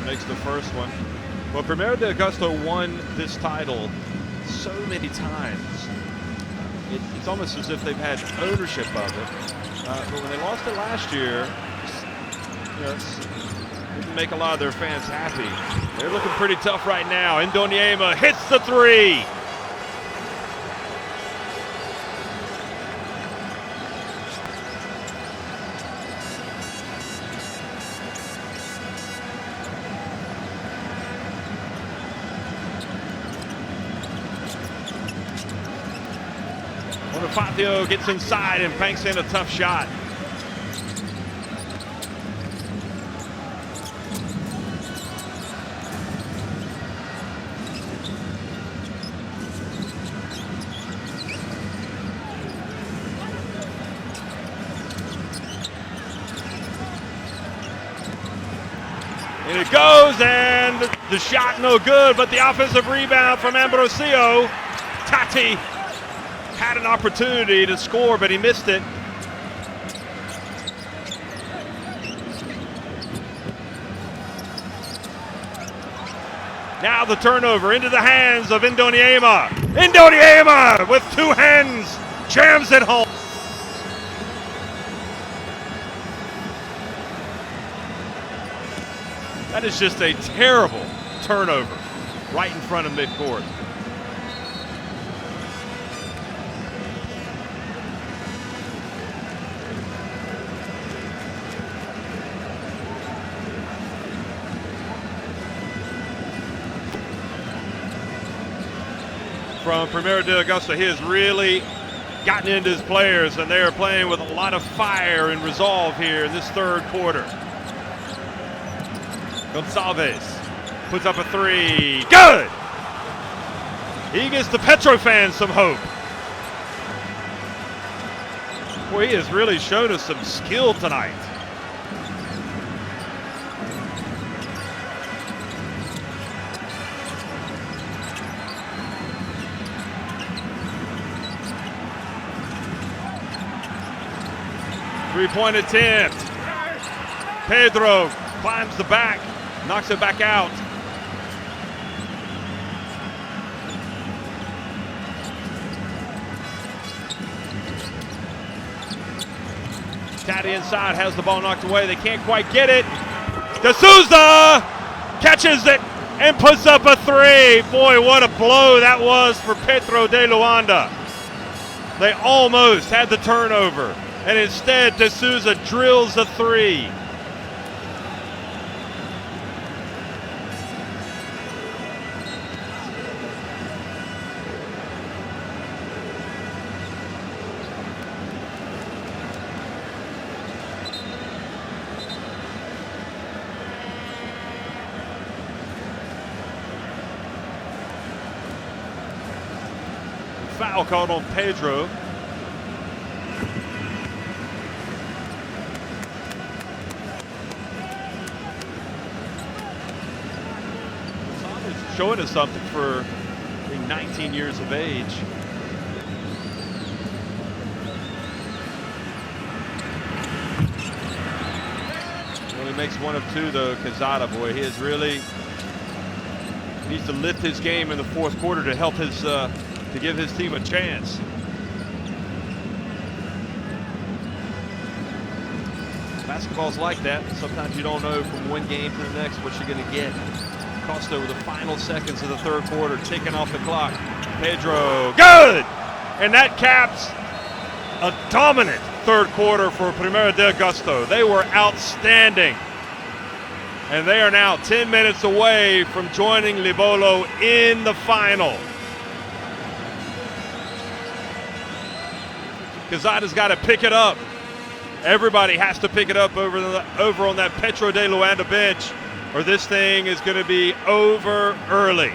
Makes the first one. Well, Primeiro de Agosto won this title so many times. It's almost as if they've had ownership of it. But when they lost it last year, it didn't make a lot of their fans happy. They're looking pretty tough right now. Indoniema hits the three. Bonifacio gets inside and banks in a tough shot. And it goes, and the shot no good, but the offensive rebound from Ambrosio. Tati had an opportunity to score, but he missed it. Now the turnover into the hands of Indoniema. Indoniema with two hands jams it home. That is just a terrible turnover right in front of midcourt. From Primeiro de Agosto, he has really gotten into his players, and they are playing with a lot of fire and resolve here in this third quarter. Gonçalves puts up a three. Good! He gives the Petro fans some hope. Boy, he has really shown us some skill tonight. Three-point attempt. Pedro climbs the back, knocks it back out. Tati inside has the ball knocked away. They can't quite get it. D'Souza catches it and puts up a three. Boy, what a blow that was for Petro de Luanda. They almost had the turnover, and instead D'Souza drills a three. Foul called on Pedro. He's showing us something for being 19 years of age. Only makes one of two though, Quezada. Boy, he is really needs to lift his game in the fourth quarter to help his to give his team a chance. Basketball's like that. Sometimes you don't know from one game to the next what you're going to get. Costa with the final seconds of the third quarter, ticking off the clock. Pedro, good! And that caps a dominant third quarter for Primeiro de Agosto. They were outstanding. And they are now 10 minutes away from joining Libolo in the final. Quezada's got to pick it up. Everybody has to pick it up over on that Petro de Luanda bench, or this thing is going to be over early.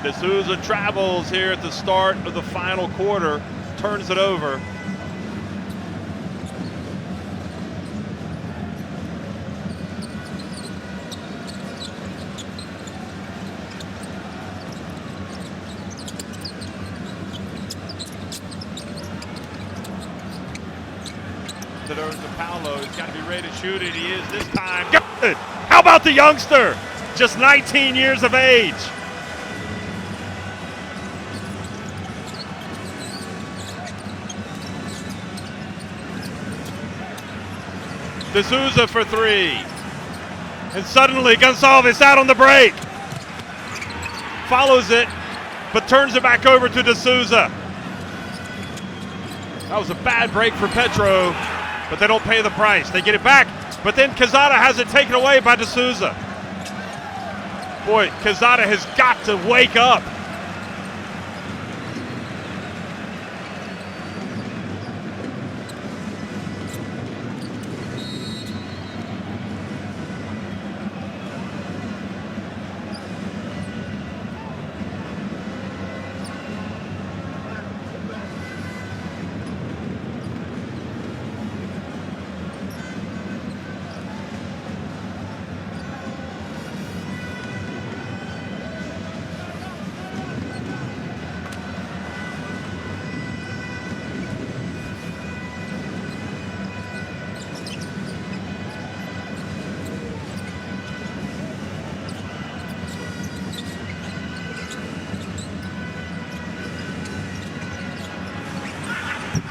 D'Souza travels here at the start of the final quarter, turns it over. It over to Paulo. He's got to be ready to shoot it. He is this time. Good. How about the youngster? Just 19 years of age. D'Souza for three. And suddenly Gonçalves out on the break. Follows it, but turns it back over to D'Souza. That was a bad break for Petro, but they don't pay the price. They get it back, but then Quezada has it taken away by D'Souza. Boy, Quezada has got to wake up.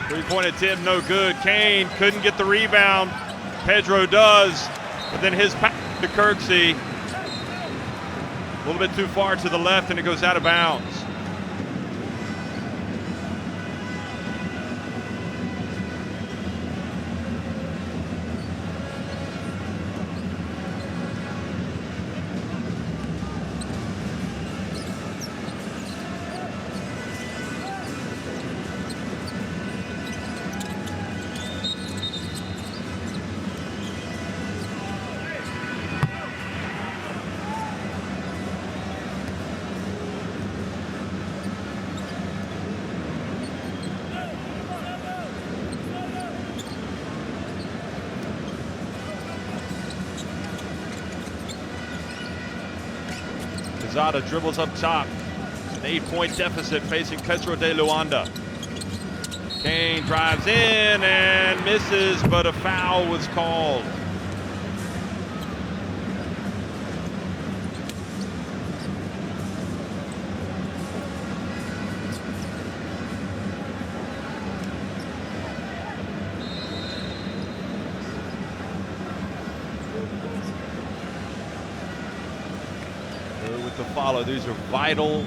Three-point attempt, no good. Kane couldn't get the rebound. Pedro does, but then his pass to Kirksey, a little bit too far to the left, and it goes out of bounds. Quezada dribbles up top. It's an 8-point deficit facing Petro de Luanda. Kane drives in and misses, but a foul was called. With the follow, these are vital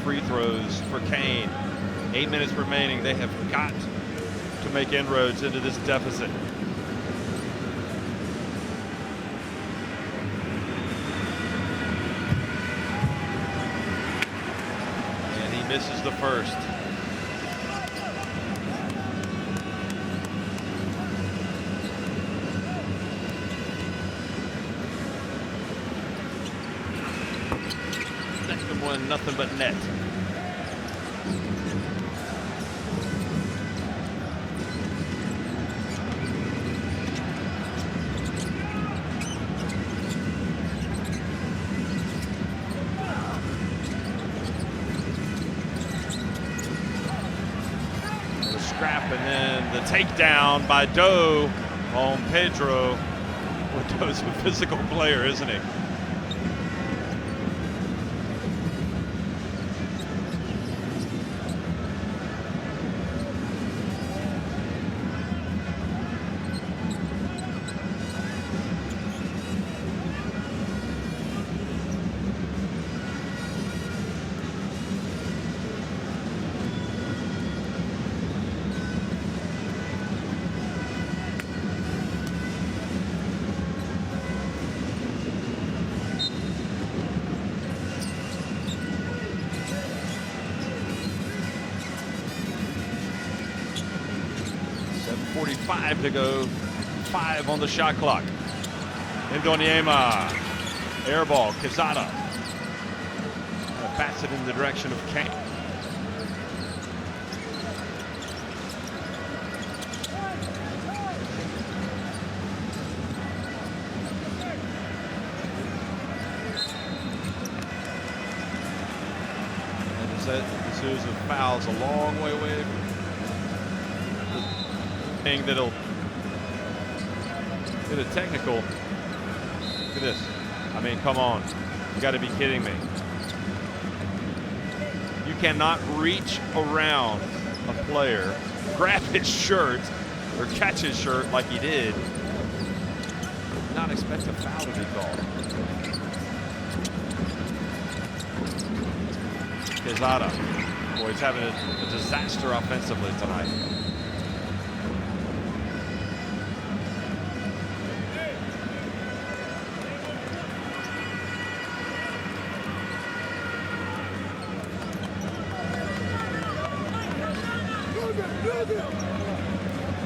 free throws for Kane. 8 minutes remaining. They have got to make inroads into this deficit. And he misses the first. Second one, nothing but net. Scrap and then the takedown by Doe on Pedro. Well, Doe's a physical player, isn't he? .45 to go, 5 on the shot clock. Indoniema, air ball, Quezada. Bats it in the direction of Kane. And the Sousa fouls a long way away from thing that'll get a technical. Look at this. I mean, come on. You got to be kidding me. You cannot reach around a player, grab his shirt, or catch his shirt like he did, not expect a foul to be called. Quezada. Boy, he's having a disaster offensively tonight.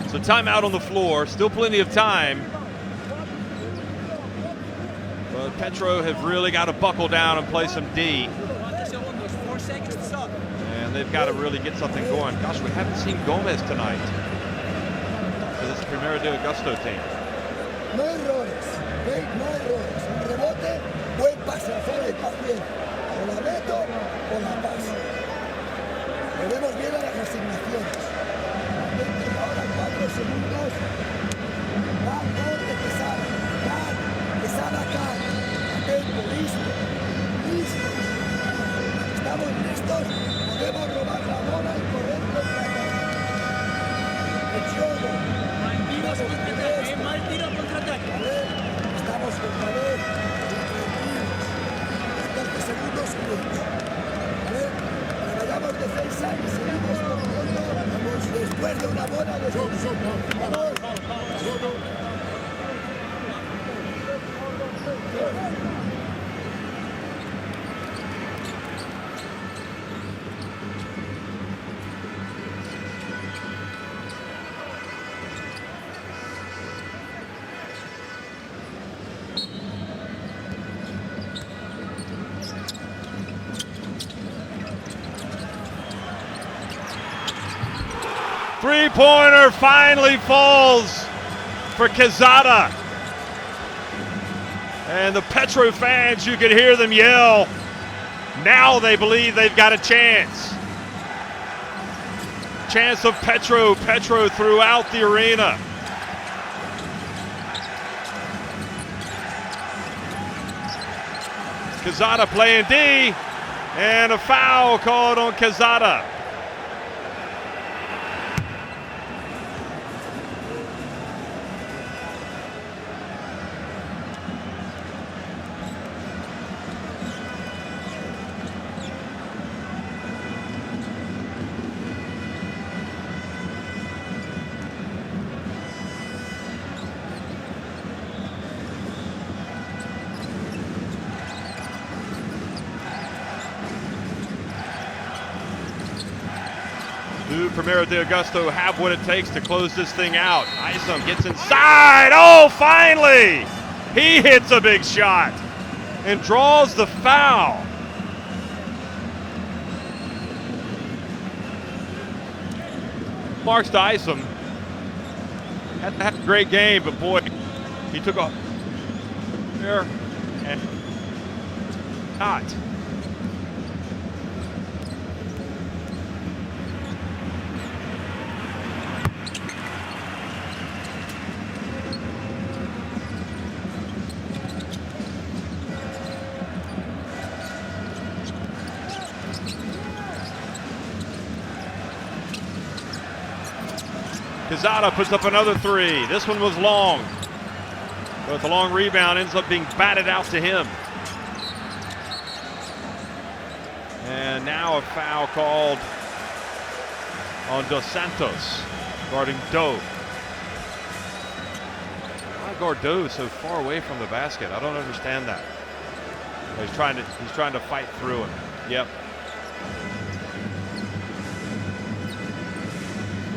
So timeout on the floor, still plenty of time. But Petro have really got to buckle down and play some D. And they've got to really get something going. Gosh, we haven't seen Gomez tonight for this Primeiro de Agosto team. No errores, no errores. Un rebote, buen pase a zona y paz bien. O la meto o la paso. Veremos bien a las asignaciones. Ahora 4 segundos. Va gol de Quezada. Quezada acá. Atento, listo. Estamos listos. Podemos robar la bola y correr contra ataque. El juego. Mal tiro contraataque. Estamos contra vez. 14 segundos juntos. Vayamos defensa y seguimos corriendo. Vamos después de una buena defensa. Vamos. Three-pointer finally falls for Quezada. And the Petro fans, you could hear them yell Now they believe they've got a chance. Chance of Petro throughout the arena. Quezada playing D, and a foul called on Quezada. Do Primeiro de Agosto have what it takes to close this thing out? Isom gets inside. Oh, finally! He hits a big shot and draws the foul. Marks to Isom. Had a great game, but boy, he took off there and not. Quezada puts up another three. This one was long, but the long rebound ends up being batted out to him. And now a foul called on Dos Santos guarding Doe. Why guard Doe so far away from the basket? I don't understand that. He's trying to fight through it. Yep.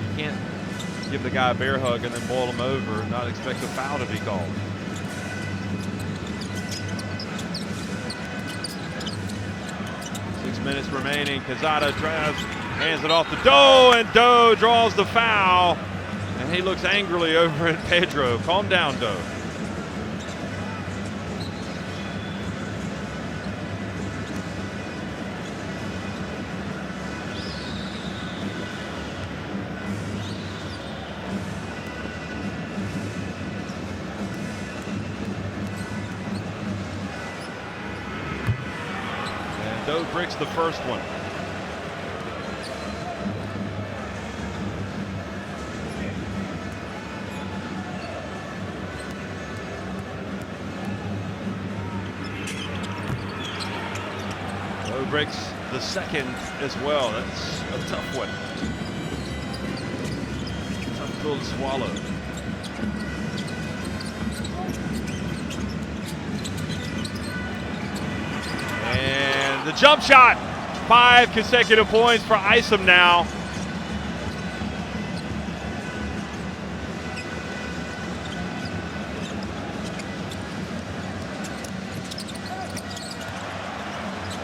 You can't give the guy a bear hug and then boil him over and not expect a foul to be called. Minutes remaining. Quezada drives, hands it off to Doe, and Doe draws the foul. And he looks angrily over at Pedro. Calm down, Doe. Doe bricks the first one. Doe bricks the second as well. That's a tough one. Tough pill to swallow. And the jump shot, 5 consecutive points for Isom now.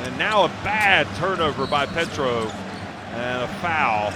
And now a bad turnover by Petro and a foul.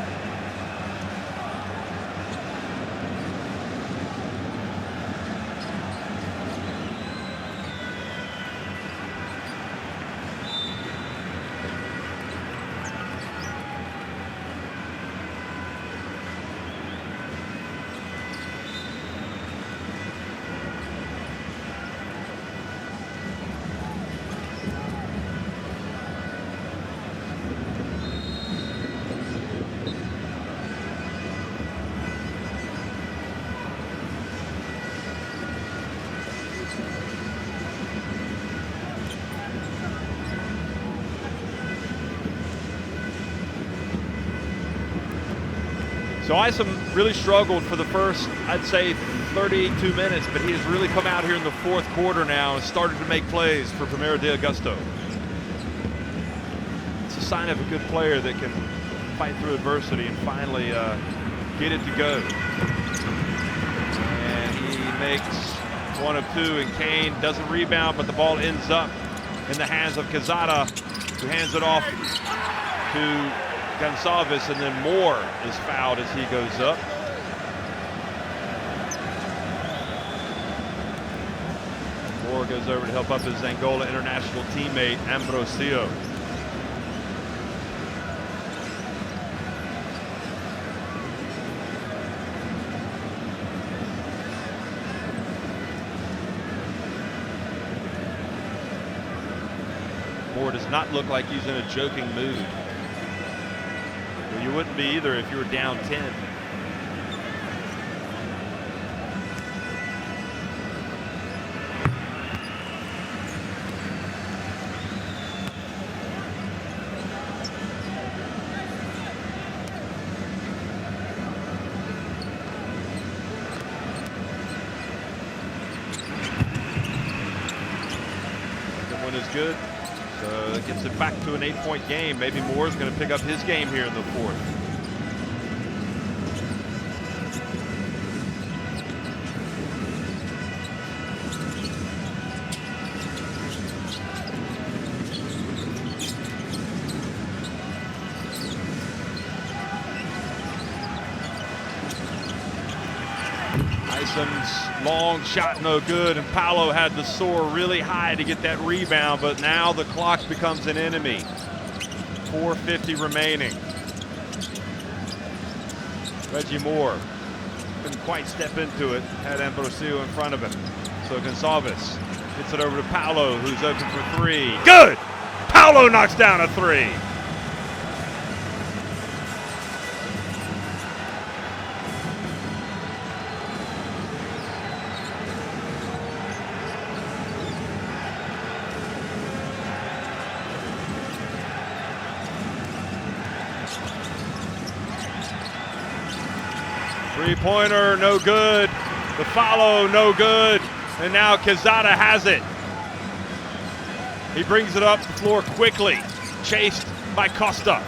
So Isom really struggled for the first, I'd say, 32 minutes, but he has really come out here in the fourth quarter now and started to make plays for Primeiro de Agosto. It's a sign of a good player that can fight through adversity and finally get it to go. And he makes one of two, and Kane doesn't rebound, but the ball ends up in the hands of Quezada, who hands it off to Gonçalves, and then Moore is fouled as he goes up. Moore goes over to help up his Angola international teammate, Ambrosio. Moore does not look like he's in a joking mood. Well, you wouldn't be either if you were down 10. Is good, so that gets it back to an 8-point game. Maybe Moore's going to pick up his game here in the fourth. Ison's long shot no good, and Paolo had to soar really high to get that rebound, but now the clock becomes an enemy. 4:50 remaining. Reggie Moore couldn't quite step into it, had Ambrosio in front of him. So Gonçalves gets it over to Paolo, who's open for three. Good! Paolo knocks down a three. 3-pointer, no good. The follow, no good. And now Quezada has it. He brings it up the floor quickly, chased by Costa.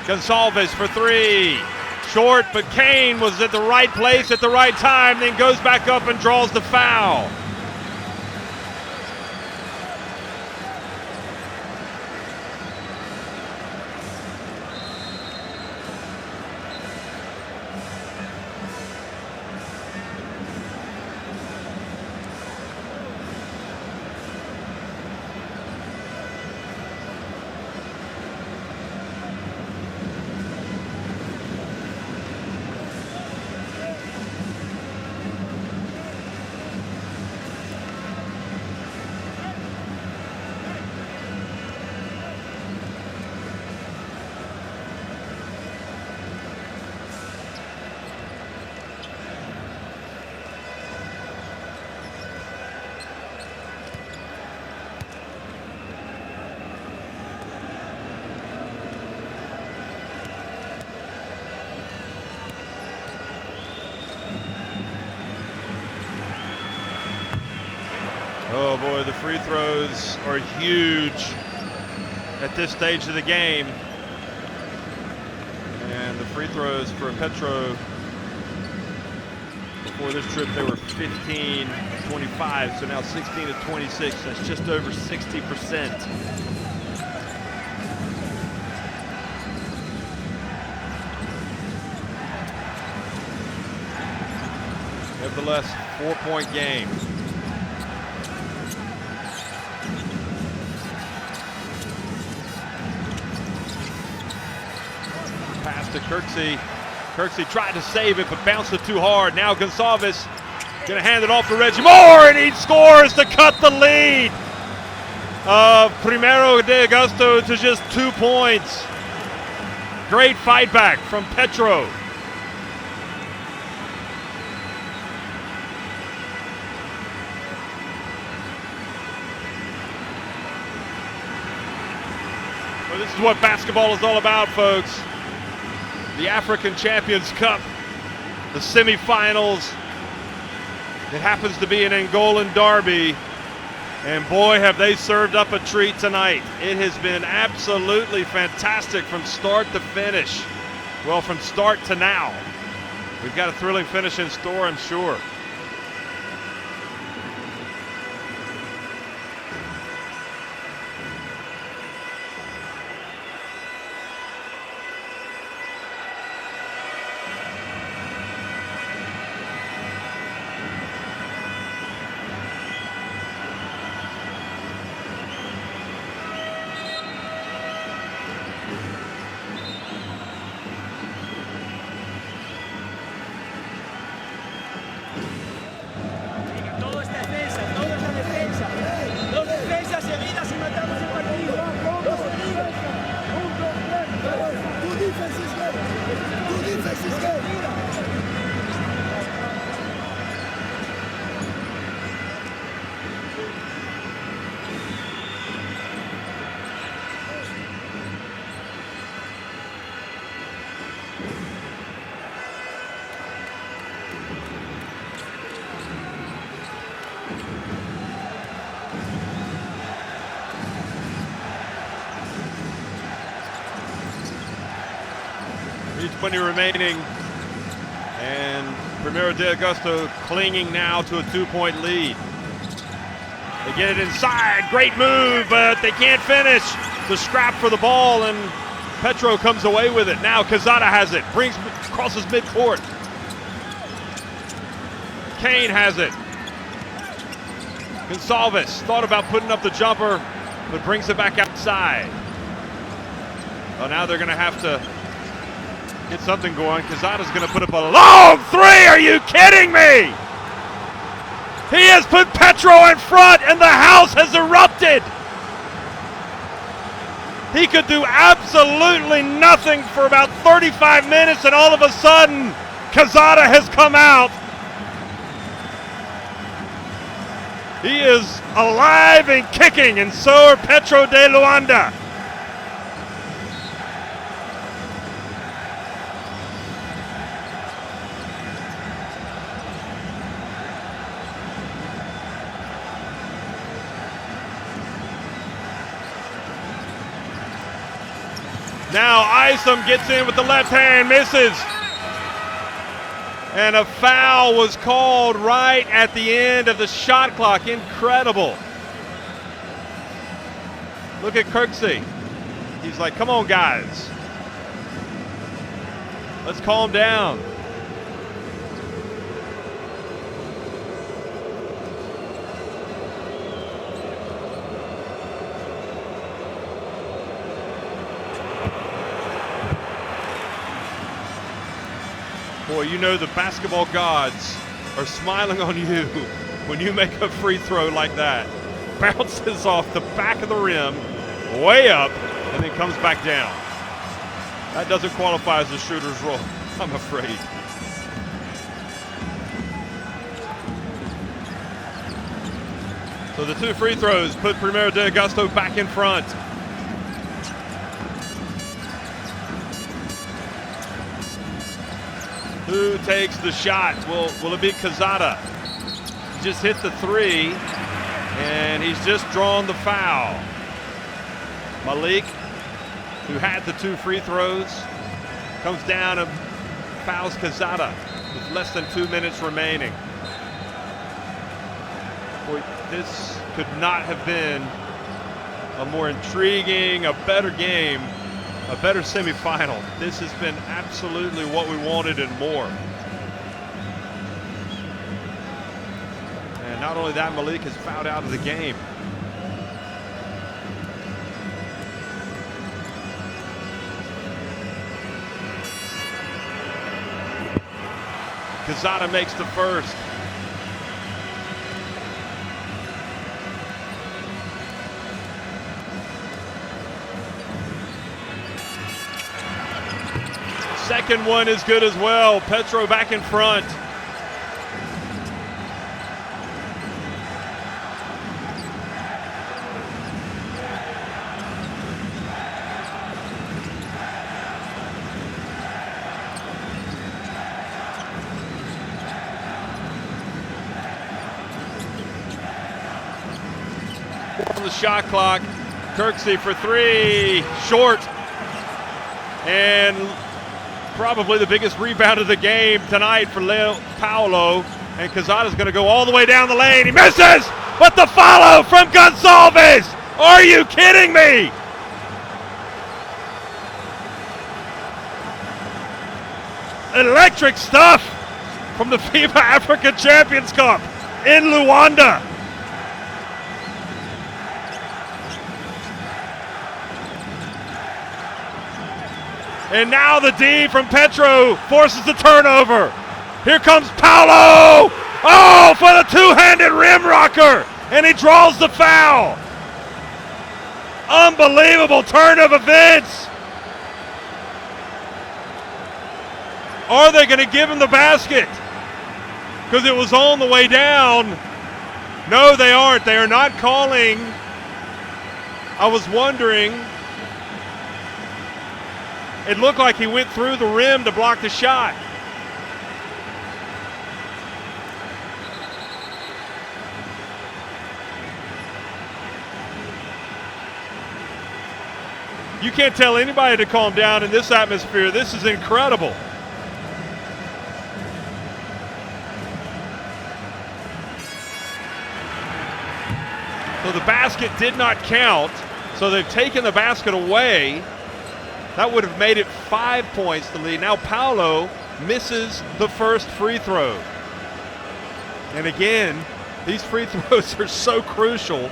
Gonçalves for three. Short, but Kane was at the right place at the right time, then goes back up and draws the foul. Oh boy, the free throws are huge at this stage of the game. And the free throws for Petro, before this trip they were 15-25, so now 16-26. That's just over 60%. Nevertheless, 4-point game. Pass to Kirksey. Kirksey tried to save it, but bounced it too hard. Now Gonçalves gonna hand it off to Reggie Moore, and he scores to cut the lead of Primeiro de Agosto to just 2 points. Great fight back from Petro. Well, this is what basketball is all about, folks. The African Champions Cup, the semifinals. It happens to be an Angolan derby, and boy, have they served up a treat tonight. It has been absolutely fantastic from start to finish. Well, from start to now. We've got a thrilling finish in store, I'm sure. 2:20 remaining. And Primeiro de Agosto clinging now to a 2-point lead. They get it inside, great move, but they can't finish. The scrap for the ball, and Petro comes away with it. Now Quezada has it, crosses midcourt. Kane has it. Gonçalves thought about putting up the jumper, but brings it back outside. Well, now they're gonna have to get something going. Quezada's gonna put up a long three, are you kidding me? He has put Petro in front and the house has erupted. He could do absolutely nothing for about 35 minutes, and all of a sudden, Quezada has come out. He is alive and kicking, and so are Petro de Luanda. Now Isom gets in with the left hand, misses. And a foul was called right at the end of the shot clock. Incredible. Look at Kirksey. He's like, come on, guys. Let's calm down. Boy, you know the basketball gods are smiling on you when you make a free throw like that. Bounces off the back of the rim, way up, and then comes back down. That doesn't qualify as a shooter's roll, I'm afraid. So the two free throws put Primeiro de Agosto back in front. Who takes the shot? Will it be Quezada? He just hit the three, and he's just drawn the foul. Malik, who had the two free throws, comes down and fouls Quezada with less than 2 minutes remaining. Boy, this could not have been a more intriguing, a better game, a better semifinal. This has been absolutely what we wanted and more. And not only that, Malik has fouled out of the game. Quezada makes the first. Second one is good as well. Petro back in front. On the shot clock, Kirksey for three, short, and probably the biggest rebound of the game tonight for Leo Paulo. And Quezada's going to go all the way down the lane. He misses, but the follow from Gonçalves. Are you kidding me? Electric stuff from the FIBA Africa Champions Cup in Luanda. And now the D from Petro forces the turnover. Here comes Paulo. Oh, for the two-handed rim rocker. And he draws the foul. Unbelievable turn of events. Are they going to give him the basket? Because it was on the way down. No, they aren't. They are not calling. I was wondering. It looked like he went through the rim to block the shot. You can't tell anybody to calm down in this atmosphere. This is incredible. So the basket did not count, so they've taken the basket away. That would have made it 5 points to lead. Now Paolo misses the first free throw. And again, these free throws are so crucial,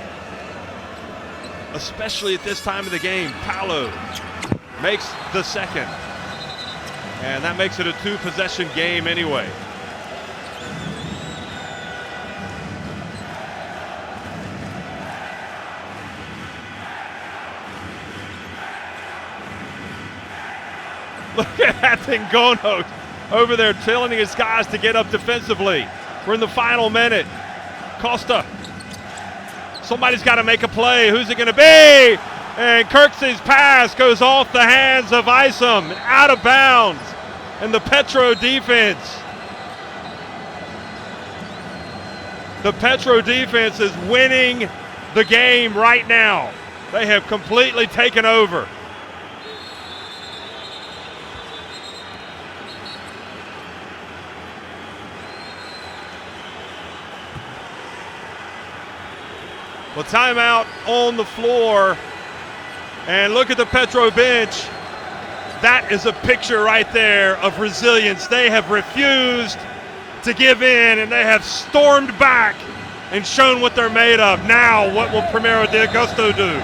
especially at this time of the game. Paolo makes the second. And that makes it a 2-possession game anyway. Look at Atengono over there telling his guys to get up defensively. We're in the final minute. Costa. Somebody's got to make a play. Who's it going to be? And Kirksey's pass goes off the hands of Isom, out of bounds. And the Petro defense. The Petro defense is winning the game right now. They have completely taken over. Well, timeout on the floor. And look at the Petro bench. That is a picture right there of resilience. They have refused to give in, and they have stormed back and shown what they're made of. Now, what will Primeiro de Agosto do?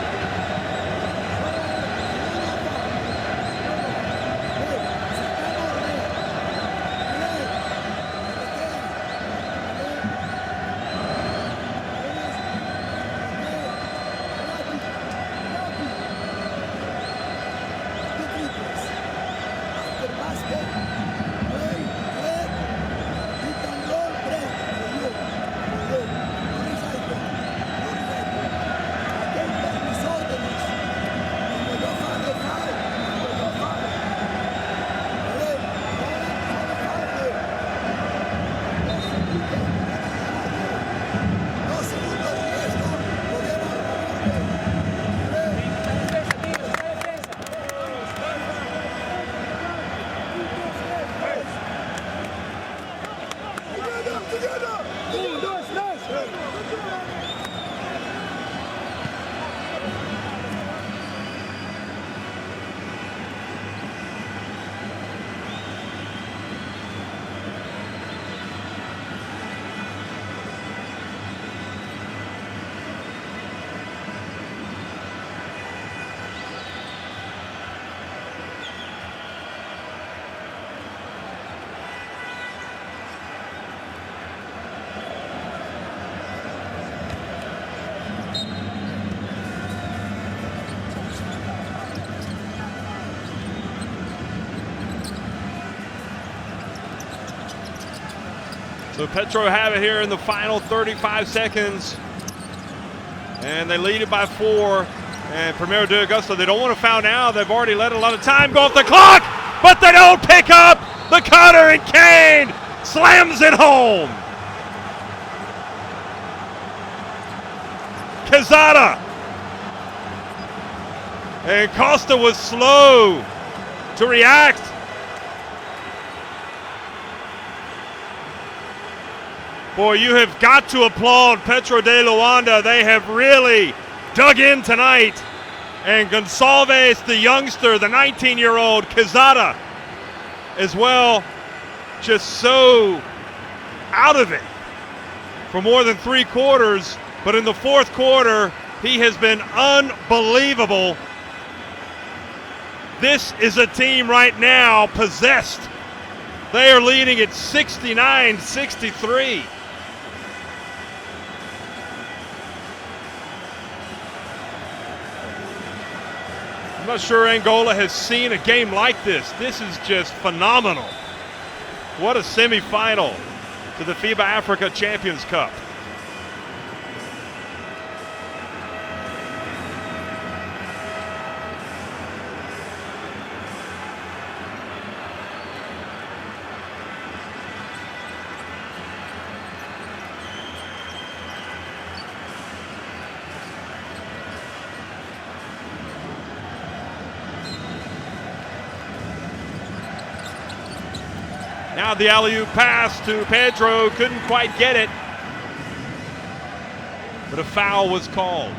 So Petro have it here in the final 35 seconds. And they lead it by 4. And Primeiro de Agosto, they don't want to foul now. They've already let a lot of time go off the clock, but they don't pick up the cutter, and Kane slams it home. Quezada. And Costa was slow to react. Boy, you have got to applaud Petro de Luanda. They have really dug in tonight. And Gonçalves, the youngster, the 19-year-old, Quezada as well, just so out of it for more than 3 quarters. But in the 4th quarter, he has been unbelievable. This is a team right now possessed. They are leading at 69-63. I'm not sure Angola has seen a game like this. This is just phenomenal. What a semifinal to the FIBA Africa Champions Cup. Now the alley-oop pass to Pedro, couldn't quite get it, but a foul was called.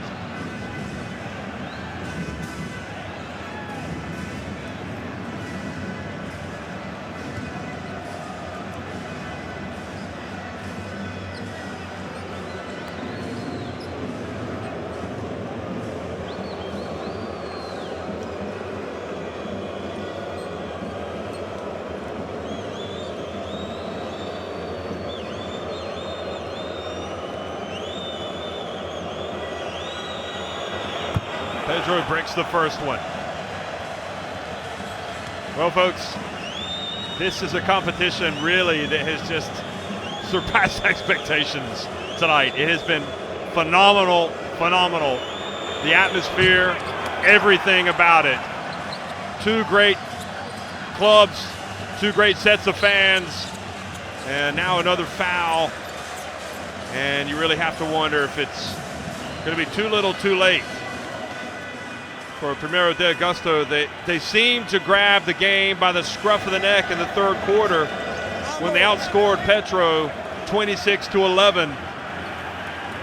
Pedro breaks the first one. Well, folks, this is a competition really that has just surpassed expectations tonight. It has been phenomenal, phenomenal. The atmosphere, everything about it. Two great clubs, two great sets of fans, and now another foul. And you really have to wonder if it's going to be too little too late for Primeiro de Agosto. They seem to grab the game by the scruff of the neck in the third quarter when they outscored Petro 26-11.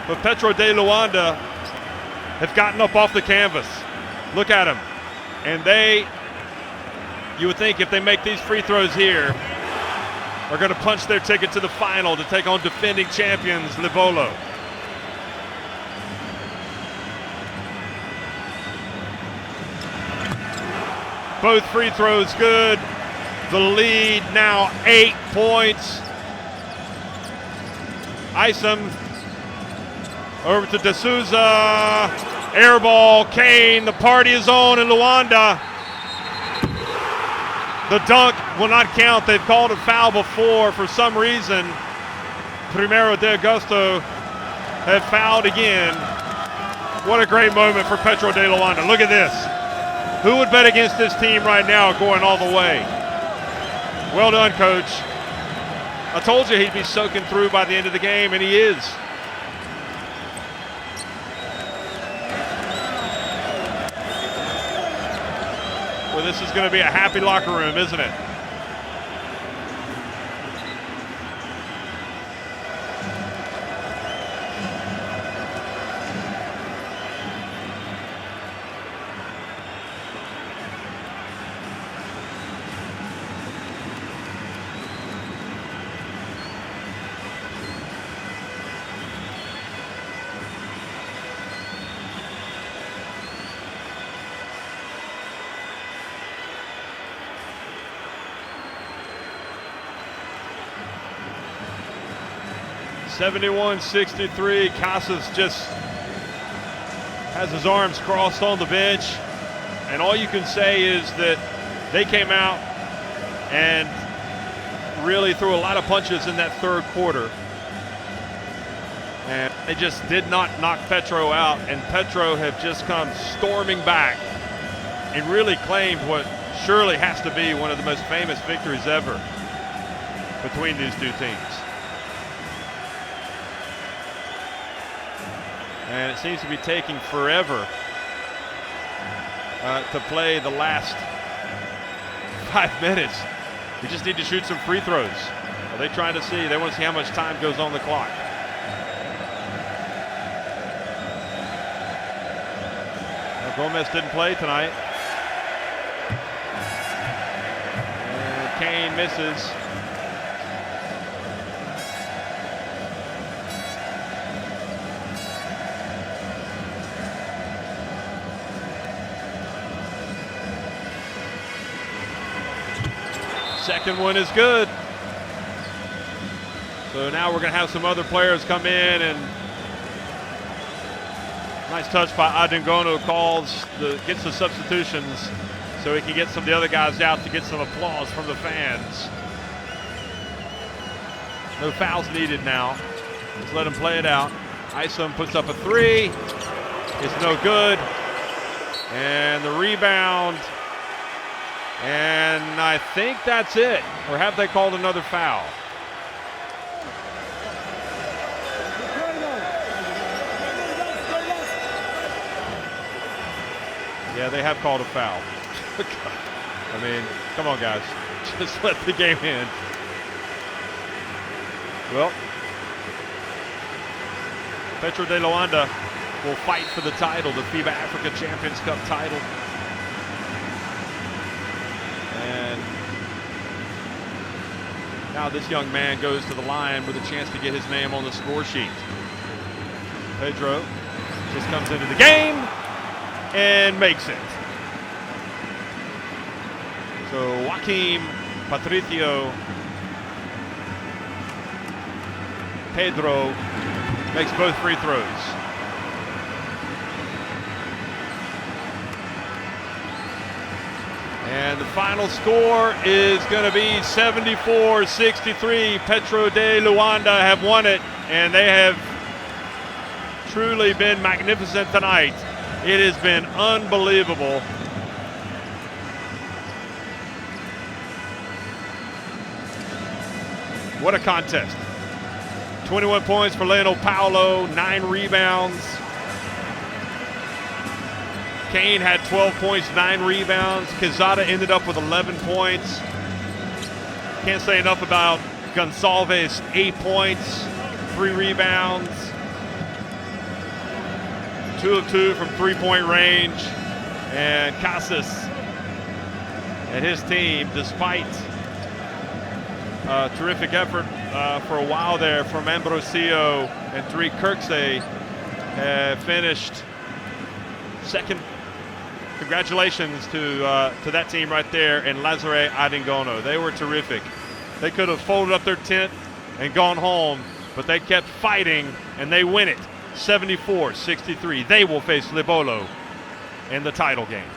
But Petro de Luanda have gotten up off the canvas. Look at them. And you would think if they make these free throws here, are going to punch their ticket to the final to take on defending champions Livolo. Both free throws good. The lead now 8 points. Isom over to D'Souza. Air ball, Kane. The party is on in Luanda. The dunk will not count. They've called a foul before for some reason. Primeiro de Agosto have fouled again. What a great moment for Petro de Luanda. Look at this. Who would bet against this team right now going all the way? Well done, coach. I told you he'd be soaking through by the end of the game, and he is. Well, this is going to be a happy locker room, isn't it? (71-63). Casas just has his arms crossed on the bench, and all you can say is that they came out and really threw a lot of punches in that third quarter, and they just did not knock Petro out, and Petro have just come storming back and really claimed what surely has to be one of the most famous victories ever between these two teams. And it seems to be taking forever to play the last 5 minutes. We just need to shoot some free throws. Are they trying to see? They want to see how much time goes on the clock. Well, Gomez didn't play tonight. And Kane misses. Second one is good. So now we're going to have some other players come in, and nice touch by Adingono gets the substitutions so he can get some of the other guys out to get some applause from the fans. No fouls needed now. Let's let him play it out. Isom puts up a three. It's no good. And the rebound. And I think that's it. Or have they called another foul? Yeah, they have called a foul. I mean, come on, guys. Just let the game end. Well, Petro de Luanda will fight for the title, the FIBA Africa Champions Cup title. And now this young man goes to the line with a chance to get his name on the score sheet. Pedro just comes into the game and makes it. So Joaquim, Patricio, Pedro makes both free throws. And the final score is going to be 74-63. Petro de Luanda have won it, and they have truly been magnificent tonight. It has been unbelievable. What a contest. 21 points for Leonel Paulo, 9 rebounds. Kane had 12 points, 9 rebounds. Quezada ended up with 11 points. Can't say enough about Gonçalves, 8 points, 3 rebounds. 2 of 2 from three-point range. And Casas and his team, despite terrific effort for a while there from Ambrosio and Tariq Kirksey, finished second. Congratulations to that team right there in Lazare Adingono. They were terrific. They could have folded up their tent and gone home, but they kept fighting, and they win it 74-63. They will face Libolo in the title game.